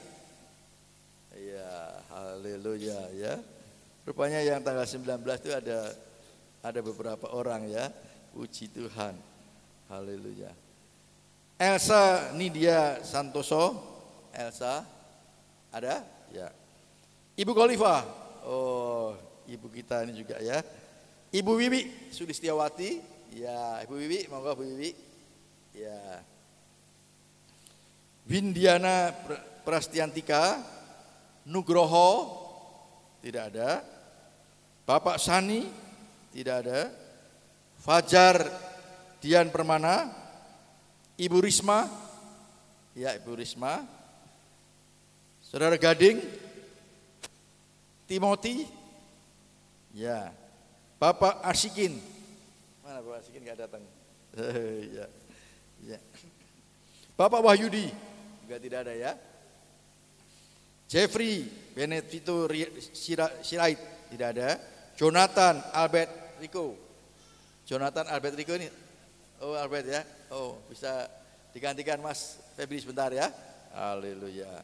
Ya, haleluya ya. Rupanya yang tanggal 19 itu ada beberapa orang ya. Puji Tuhan. Haleluya. Elsa Nidia Santoso, Elsa ada? Ya. Ibu Khalifa, oh ibu kita ini juga ya. Ibu Wiwi Sulistiawati, ya Ibu Wiwi, monggo Bu Wiwi. Ya. Windiana Prastiantika, Nugroho, tidak ada. Bapak Sani, tidak ada. Fajar Dian Permana, Ibu Risma, ya Ibu Risma. Saudara Gading, Timothy, ya. Bapak Asikin, mana Bapak Asikin nggak datang? Ya, ya. Bapak Wahyudi juga tidak ada ya. Jeffrey Benedito Sirait tidak ada. Jonathan Albert Rico ini, oh Albert ya, oh bisa digantikan Mas Febri sebentar ya. Haleluya,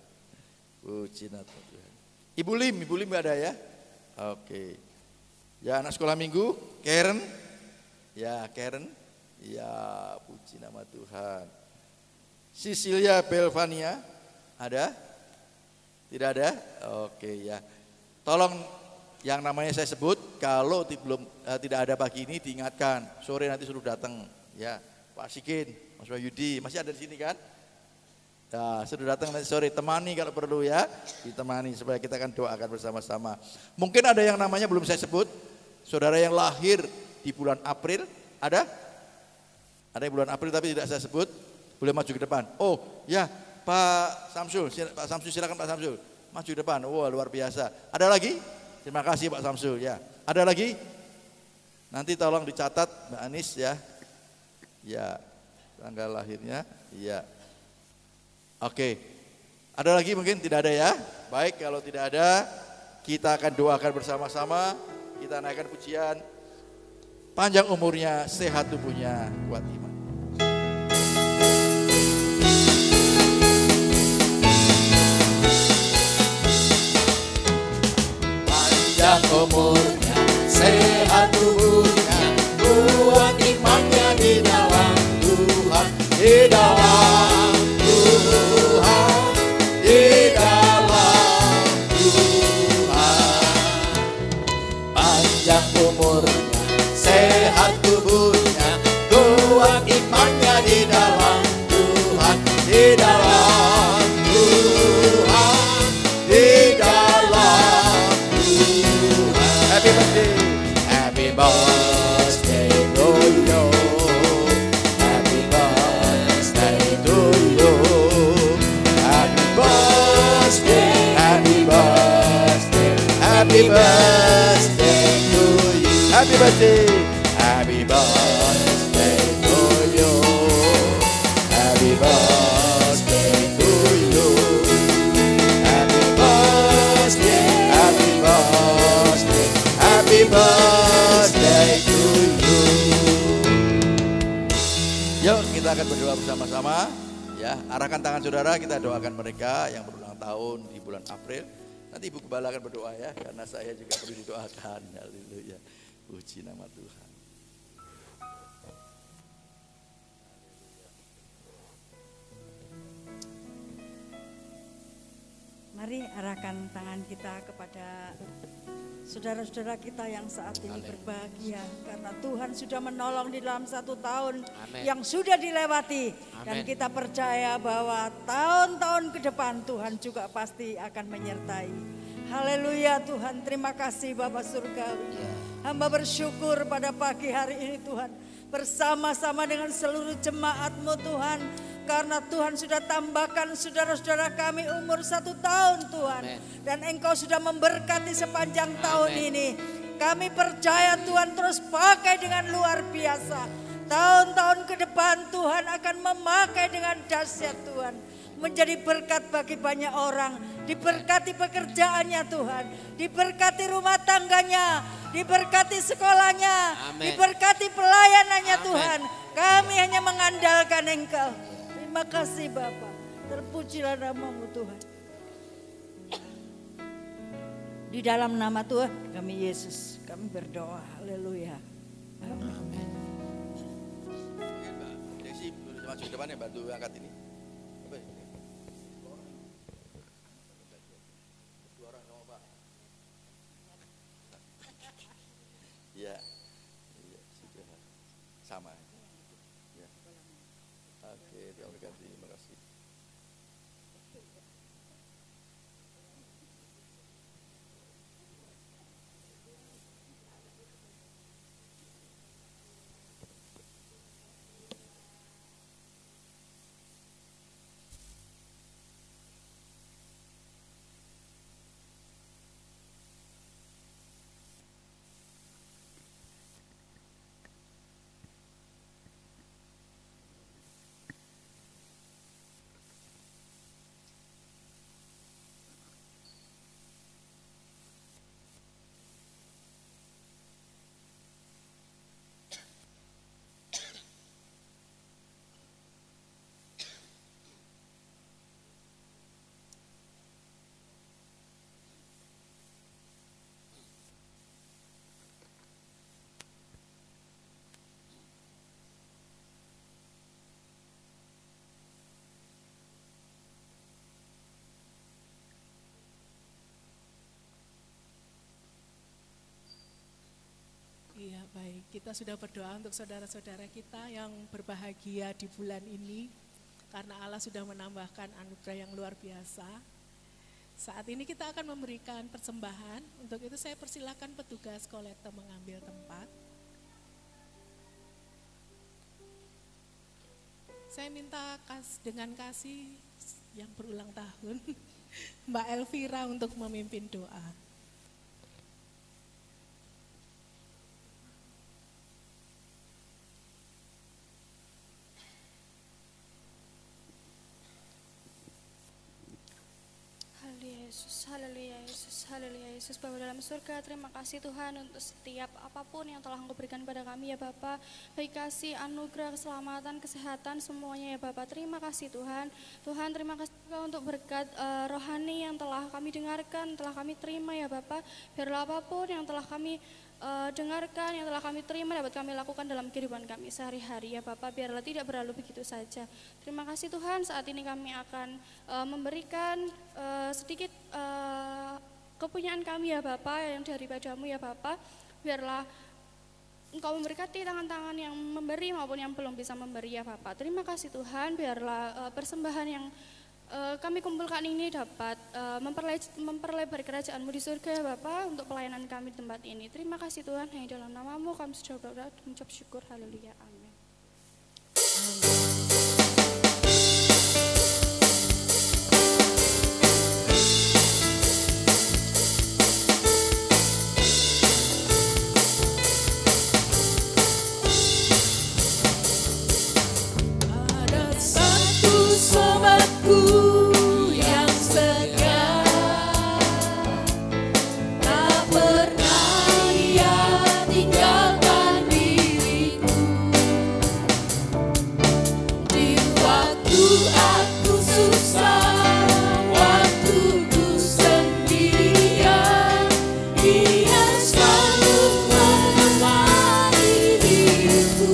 puji nama Tuhan. Ibu Lim ada ya. Oke, ya anak sekolah minggu Karen, ya puji nama Tuhan. Cecilia Belvania ada? Tidak ada? Oke ya. Tolong yang namanya saya sebut kalau tidak ada pagi ini diingatkan, sore nanti suruh datang ya. Pak Sikin, Mas Wahyudi masih ada di sini kan? Ya, sudah datang nanti sore, temani kalau perlu ya, ditemani supaya kita akan doakan bersama-sama. Mungkin ada yang namanya belum saya sebut, saudara yang lahir di bulan April, ada? Ada yang bulan April tapi tidak saya sebut, boleh maju ke depan. Oh ya, Pak Samsul, silakan Pak Samsul, maju ke depan. Wah, luar biasa. Ada lagi? Terima kasih Pak Samsul ya. Ada lagi? Nanti tolong dicatat Mbak Anis ya. Ya, tanggal lahirnya, ya. Oke, ada lagi mungkin? Tidak ada ya? Baik, kalau tidak ada, kita akan doakan bersama-sama. Kita naikkan pujian. Panjang umurnya, sehat tubuhnya, kuat iman. Panjang umurnya, sehat tubuhnya, kuat imannya di dalam Tuhan, di dalam Tuhan, di dalam Tuhan. Panjang umurnya, sehat tubuhnya, kuat imannya di dalam Tuhan, di dalam Tuhan, di dalam Tuhan. Happy birthday. Happy birthday to you. Happy birthday to you. Happy birthday, happy birthday, happy birthday to you. Happy birthday. Happy birthday to you. Happy birthday to you. Happy birthday, happy birthday, happy birthday to you. Yuk kita akan berdoa bersama-sama. Ya, arahkan tangan saudara, kita doakan mereka yang berulang tahun di bulan April. Nanti Ibu Gembala akan berdoa ya, karena saya juga perlu didoakan. Haleluya. Puji nama Tuhan. Mari arahkan tangan kita kepada saudara-saudara kita yang saat ini berbahagia. Karena Tuhan sudah menolong di dalam 1 tahun yang sudah dilewati. Dan kita percaya bahwa tahun-tahun ke depan Tuhan juga pasti akan menyertai. Haleluya Tuhan, terima kasih Bapa Surgawi. Hamba bersyukur pada pagi hari ini Tuhan. Bersama-sama dengan seluruh jemaat-Mu Tuhan. Karena Tuhan sudah tambahkan saudara-saudara kami umur 1 tahun Tuhan. Dan Engkau sudah memberkati sepanjang tahun ini. Kami percaya Tuhan terus pakai dengan luar biasa. Tahun-tahun ke depan Tuhan akan memakai dengan dahsyat Tuhan. Menjadi berkat bagi banyak orang. Diberkati pekerjaannya Tuhan. Diberkati rumah tangganya. Diberkati sekolahnya. Diberkati pelayanannya Tuhan. Kami hanya mengandalkan Engkau. Terima kasih Bapa. Terpujilah nama-Mu Tuhan. Di dalam nama Tuhan kami Yesus, kami berdoa. Haleluya. Amin. Mungkin Mbak Desi boleh maju ke depan ya, bantu angkat ini. Dua orang sama Pak. Iya. Iya, sudah sama. Ya. Oke, terima kasih. Iya baik, kita sudah berdoa untuk saudara-saudara kita yang berbahagia di bulan ini. karena Allah sudah menambahkan anugerah yang luar biasa. Saat ini kita akan memberikan persembahan. Untuk itu saya persilakan petugas kolektor mengambil tempat. Saya minta dengan kasih yang berulang tahun, Mbak Elvira untuk memimpin doa. Haleluya Yesus, haleluya Yesus. Bapa dalam surga, terima kasih Tuhan untuk setiap apapun yang telah Engkau berikan kepada kami ya Bapa. Baik kasih, anugerah, keselamatan, kesehatan semuanya ya Bapa. Terima kasih Tuhan. Tuhan terima kasih juga untuk berkat rohani yang telah kami dengarkan, telah kami terima ya Bapa. Biarlah apapun yang telah kami dengarkan, yang telah kami terima dapat kami lakukan dalam kehidupan kami sehari-hari ya Bapak, biarlah tidak berlalu begitu saja. Terima kasih Tuhan, saat ini kami akan memberikan sedikit kepunyaan kami ya Bapak, yang daripadamu ya Bapak. Biarlah Engkau memberkati tangan-tangan yang memberi maupun yang belum bisa memberi ya Bapak. Terima kasih Tuhan, biarlah persembahan yang kami kumpulkan ini dapat memperlebar kerajaan-Mu di surga ya Bapa, untuk pelayanan kami di tempat ini. Terima kasih Tuhan, hanya dalam nama-Mu kami sudah berdoa dan mengucap syukur. Haleluya, amin. Ada satu sobatku yang setia, tak pernah dia tinggalkan diriku. Di waktu aku susah, waktu ku sendirian, dia selalu menemani diriku.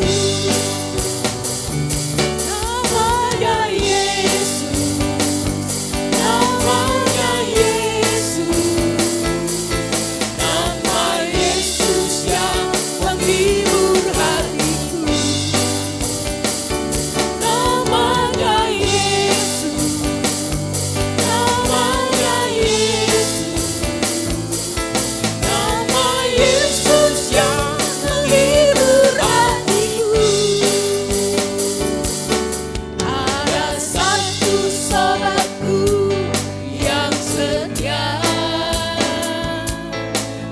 Namanya Yesus, namanya Yesus, nama Yesus yang menghibur hatiku. Namanya Yesus, namanya Yesus, nama Yesus yang menghibur hatiku. Ada satu sobatku yang setia,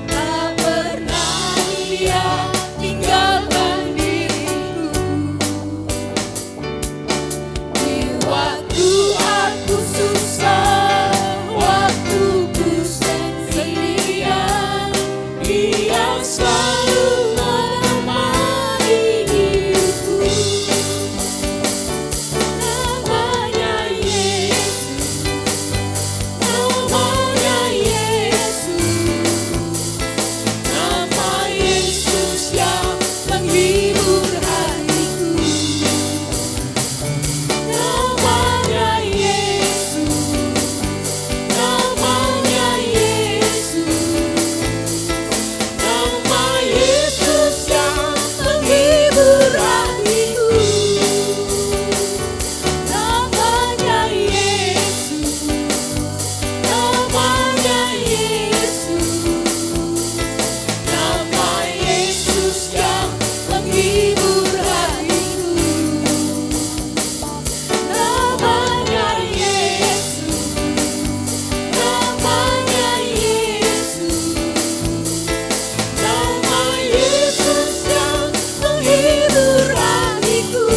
tak pernah dia tinggalkan diriku. Di waktu aku susah, waktu ku sendirian, dia selalu menemani diriku. Namanya Yesus, namanya Yesus, nama Yesus yang menghibur hatiku. Namanya Yesus, namanya Yesus, nama Yesus yang menghibur hatiku. Namanya Yesus, namanya Yesus, nama Yesus yang menghibur hatiku. Namanya Yesus, namanya Yesus, nama Yesus yang menghibur hatiku.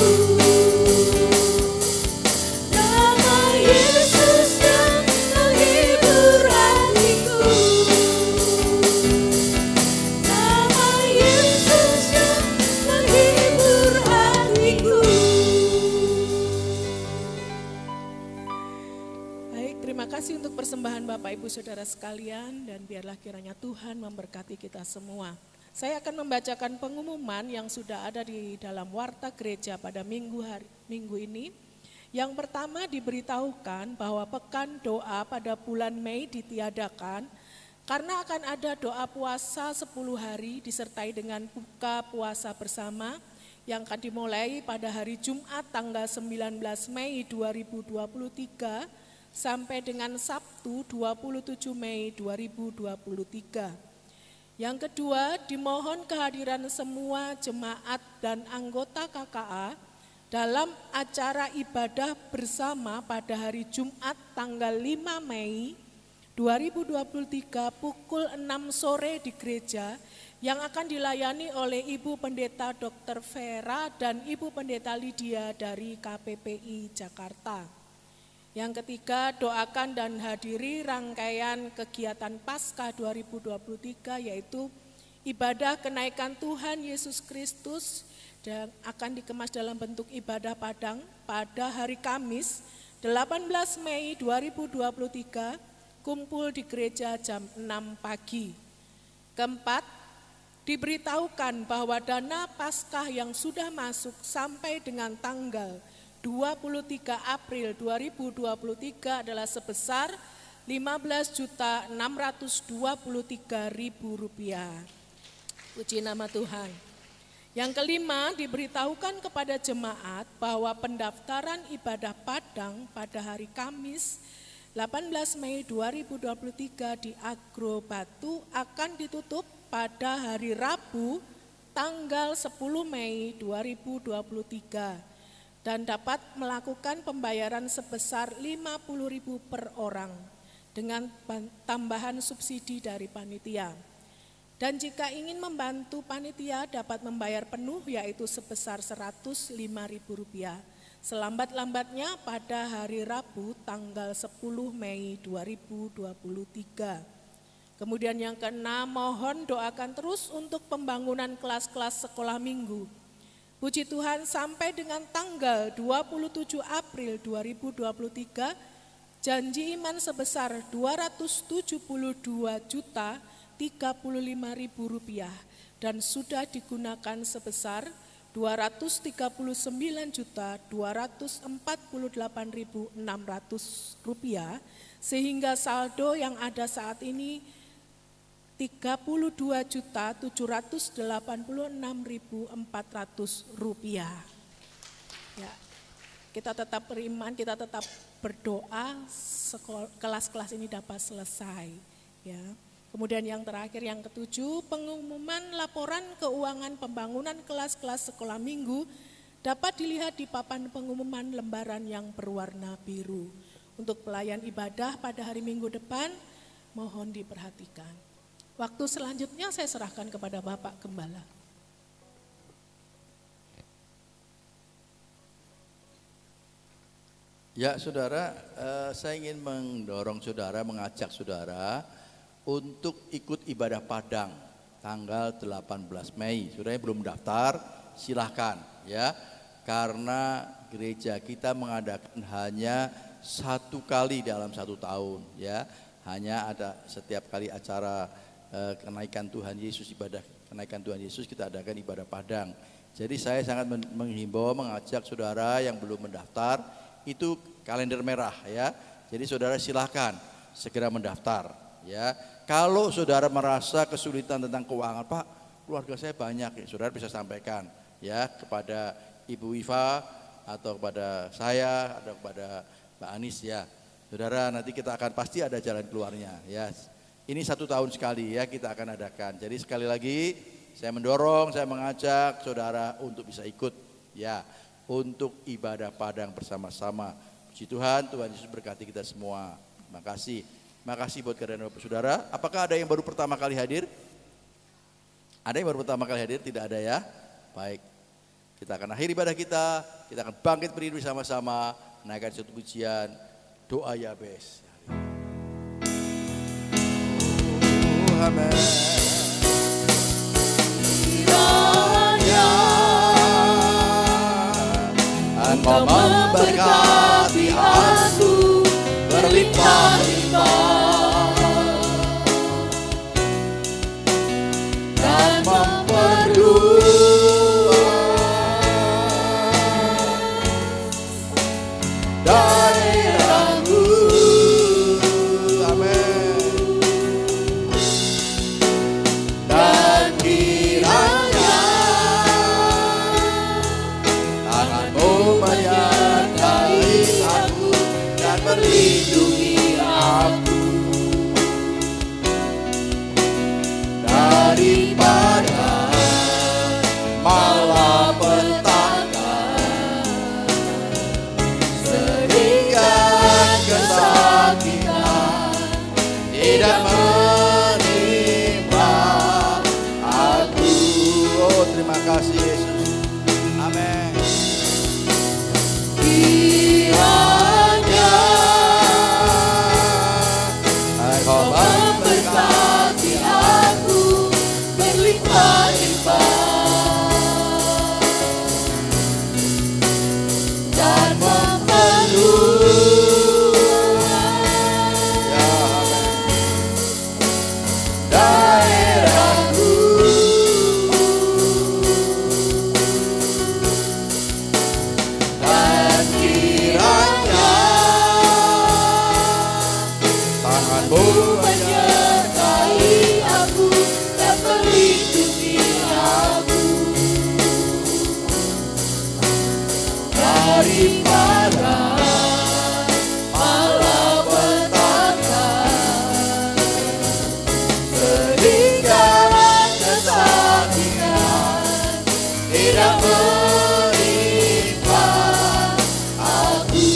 Nama Yesus yang menghibur hatiku. Nama Yesus yang menghibur hatiku. Baik, terima kasih untuk persembahan Bapak Ibu Saudara sekalian, dan biarlah kiranya Tuhan memberkati kita semua. Saya akan membacakan pengumuman yang sudah ada di dalam warta gereja pada minggu ini. Yang pertama, diberitahukan bahwa pekan doa pada bulan Mei ditiadakan karena akan ada doa puasa 10 hari disertai dengan buka puasa bersama yang akan dimulai pada hari Jumat tanggal 19 Mei 2023 sampai dengan Sabtu 27 Mei 2023. Yang kedua, dimohon kehadiran semua jemaat dan anggota KKA dalam acara ibadah bersama pada hari Jumat tanggal 5 Mei 2023 pukul 6 sore di gereja yang akan dilayani oleh Ibu Pendeta Dr. Vera dan Ibu Pendeta Lydia dari KPPI Jakarta. Yang ketiga, doakan dan hadiri rangkaian kegiatan Paskah 2023 yaitu ibadah kenaikan Tuhan Yesus Kristus dan akan dikemas dalam bentuk ibadah padang pada hari Kamis 18 Mei 2023 kumpul di gereja jam 6 pagi. Keempat, diberitahukan bahwa dana Paskah yang sudah masuk sampai dengan tanggal 23 April 2023 adalah sebesar Rp15.623.000. Puji nama Tuhan. Yang kelima, diberitahukan kepada jemaat bahwa pendaftaran ibadah padang pada hari Kamis 18 Mei 2023 di Agro Batu akan ditutup pada hari Rabu tanggal 10 Mei 2023 dan dapat melakukan pembayaran sebesar Rp50.000 per orang dengan tambahan subsidi dari panitia. Dan jika ingin membantu panitia dapat membayar penuh yaitu sebesar Rp105.000. Selambat-lambatnya pada hari Rabu tanggal 10 Mei 2023. Kemudian yang keenam, mohon doakan terus untuk pembangunan kelas-kelas sekolah minggu. Puji Tuhan sampai dengan tanggal 27 April 2023, janji iman sebesar Rp272.035.000 dan sudah digunakan sebesar Rp239.248.600 sehingga saldo yang ada saat ini Rp32.786.400. Ya, kita tetap beriman, kita tetap berdoa kelas-kelas ini dapat selesai. Ya. Kemudian yang terakhir, yang ketujuh, pengumuman laporan keuangan pembangunan kelas-kelas sekolah minggu dapat dilihat di papan pengumuman lembaran yang berwarna biru. Untuk pelayan ibadah pada hari Minggu depan, mohon diperhatikan. Waktu selanjutnya saya serahkan kepada Bapak Gembala. Ya saudara, saya ingin mendorong saudara, mengajak saudara untuk ikut ibadah padang tanggal 18 Mei. Saudara yang belum daftar, silahkan ya. Karena gereja kita mengadakan hanya satu kali dalam satu tahun ya. Hanya ada setiap kali acara kenaikan Tuhan Yesus, ibadah kenaikan Tuhan Yesus kita adakan ibadah padang. Jadi saya sangat menghimbau, mengajak saudara yang belum mendaftar, itu kalender merah ya. Jadi saudara silahkan segera mendaftar ya. Kalau saudara merasa kesulitan tentang keuangan, Pak, keluarga saya banyak, ya, saudara bisa sampaikan ya kepada Ibu Iva atau kepada saya atau kepada Mbak Anis ya. Saudara, nanti kita akan pasti ada jalan keluarnya ya. Ini 1 tahun sekali ya kita akan adakan. Jadi sekali lagi saya mendorong, saya mengajak saudara untuk bisa ikut ya untuk ibadah padang bersama-sama. Puji Tuhan, Tuhan Yesus berkati kita semua. Terima kasih. Terima kasih buat kehadiran Bapak Saudara. Apakah ada yang baru pertama kali hadir? Ada yang baru pertama kali hadir? Tidak ada ya? Baik. Kita akan akhiri ibadah kita akan bangkit berdiri bersama-sama, menaikkan satu pujian, doa Yabes. Amen. Kiranya Engkau memberkati aku berlimpah-limpah dan memperluas daerahmu. Amin. Dan kiranya daripada malapetaka, peninggalan kesakitan tidak menimpa aku.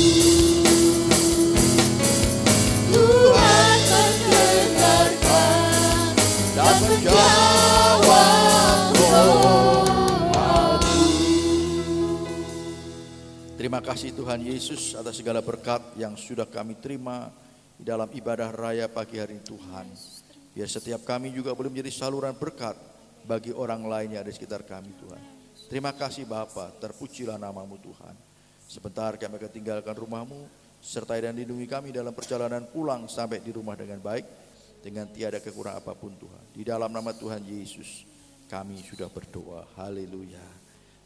Tuhan mendengarkan dan menjawab doaku. Terima kasih Tuhan Yesus atas segala berkat yang sudah kami terima di dalam ibadah raya pagi hari ini Tuhan. Biar setiap kami juga boleh menjadi saluran berkat bagi orang lain yang ada di sekitar kami Tuhan. Terima kasih Bapa, terpujilah namamu Tuhan. Sebentar kami akan tinggalkan rumahmu, sertai dan lindungi kami dalam perjalanan pulang sampai di rumah dengan baik, dengan tiada kekurangan apapun Tuhan. Di dalam nama Tuhan Yesus kami sudah berdoa. Haleluya.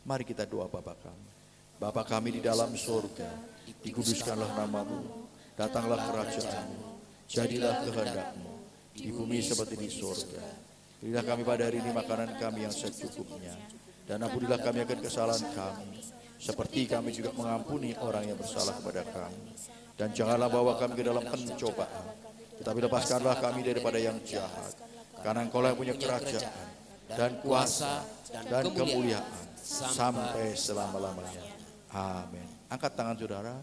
Mari kita doa Bapa kami. Bapa kami di dalam surga, dikuduskanlah namamu, datanglah kerajaanmu, jadilah kehendak-mu di bumi seperti di surga. Berilah kami pada hari ini makanan kami yang secukupnya, dan ampunilah kami akan kesalahan kami, seperti kami juga mengampuni orang yang bersalah kepada kami. Dan janganlah bawa kami ke dalam pencobaan, tetapi lepaskanlah kami daripada yang jahat. Karena Engkau yang punya kerajaan dan kuasa dan kemuliaan sampai selama-lamanya. Amin. Angkat tangan saudara,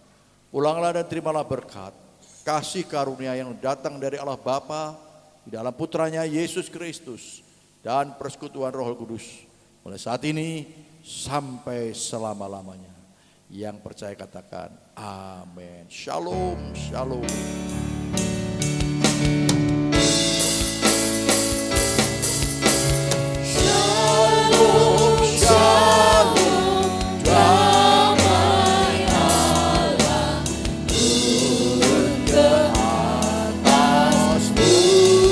pulanglah dan terimalah berkat, kasih karunia yang datang dari Allah Bapa di dalam putranya Yesus Kristus dan persekutuan Roh Kudus mulai saat ini sampai selama-lamanya. Yang percaya katakan amin. Shalom, shalom. Shalom, shalom. Damai Allah turun ke atasmu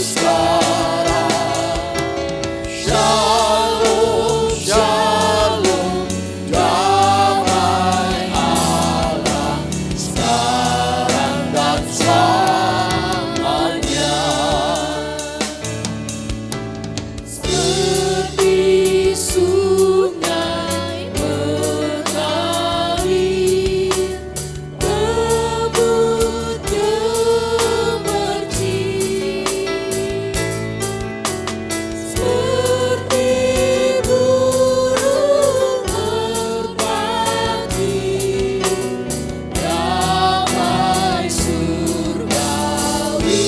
sekarang. Shalom, shalom. Damai Allah sekarang dan selamanya. Seperti sungai mengalir, rebut gemercik. Seperti burung merpati, damai surgawi.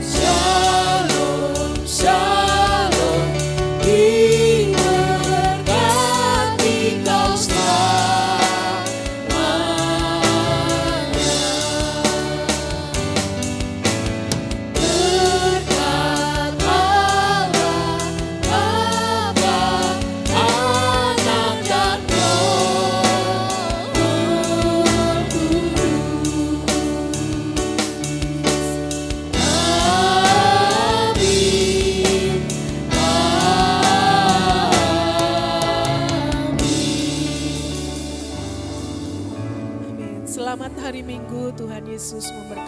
Shalom, shalom, diberkati kau selamanya. Berkat Allah, Bapa, Anak dan Roh Kudus. Amin. Amin. Selamat hari Minggu, Tuhan Yesus memberkati.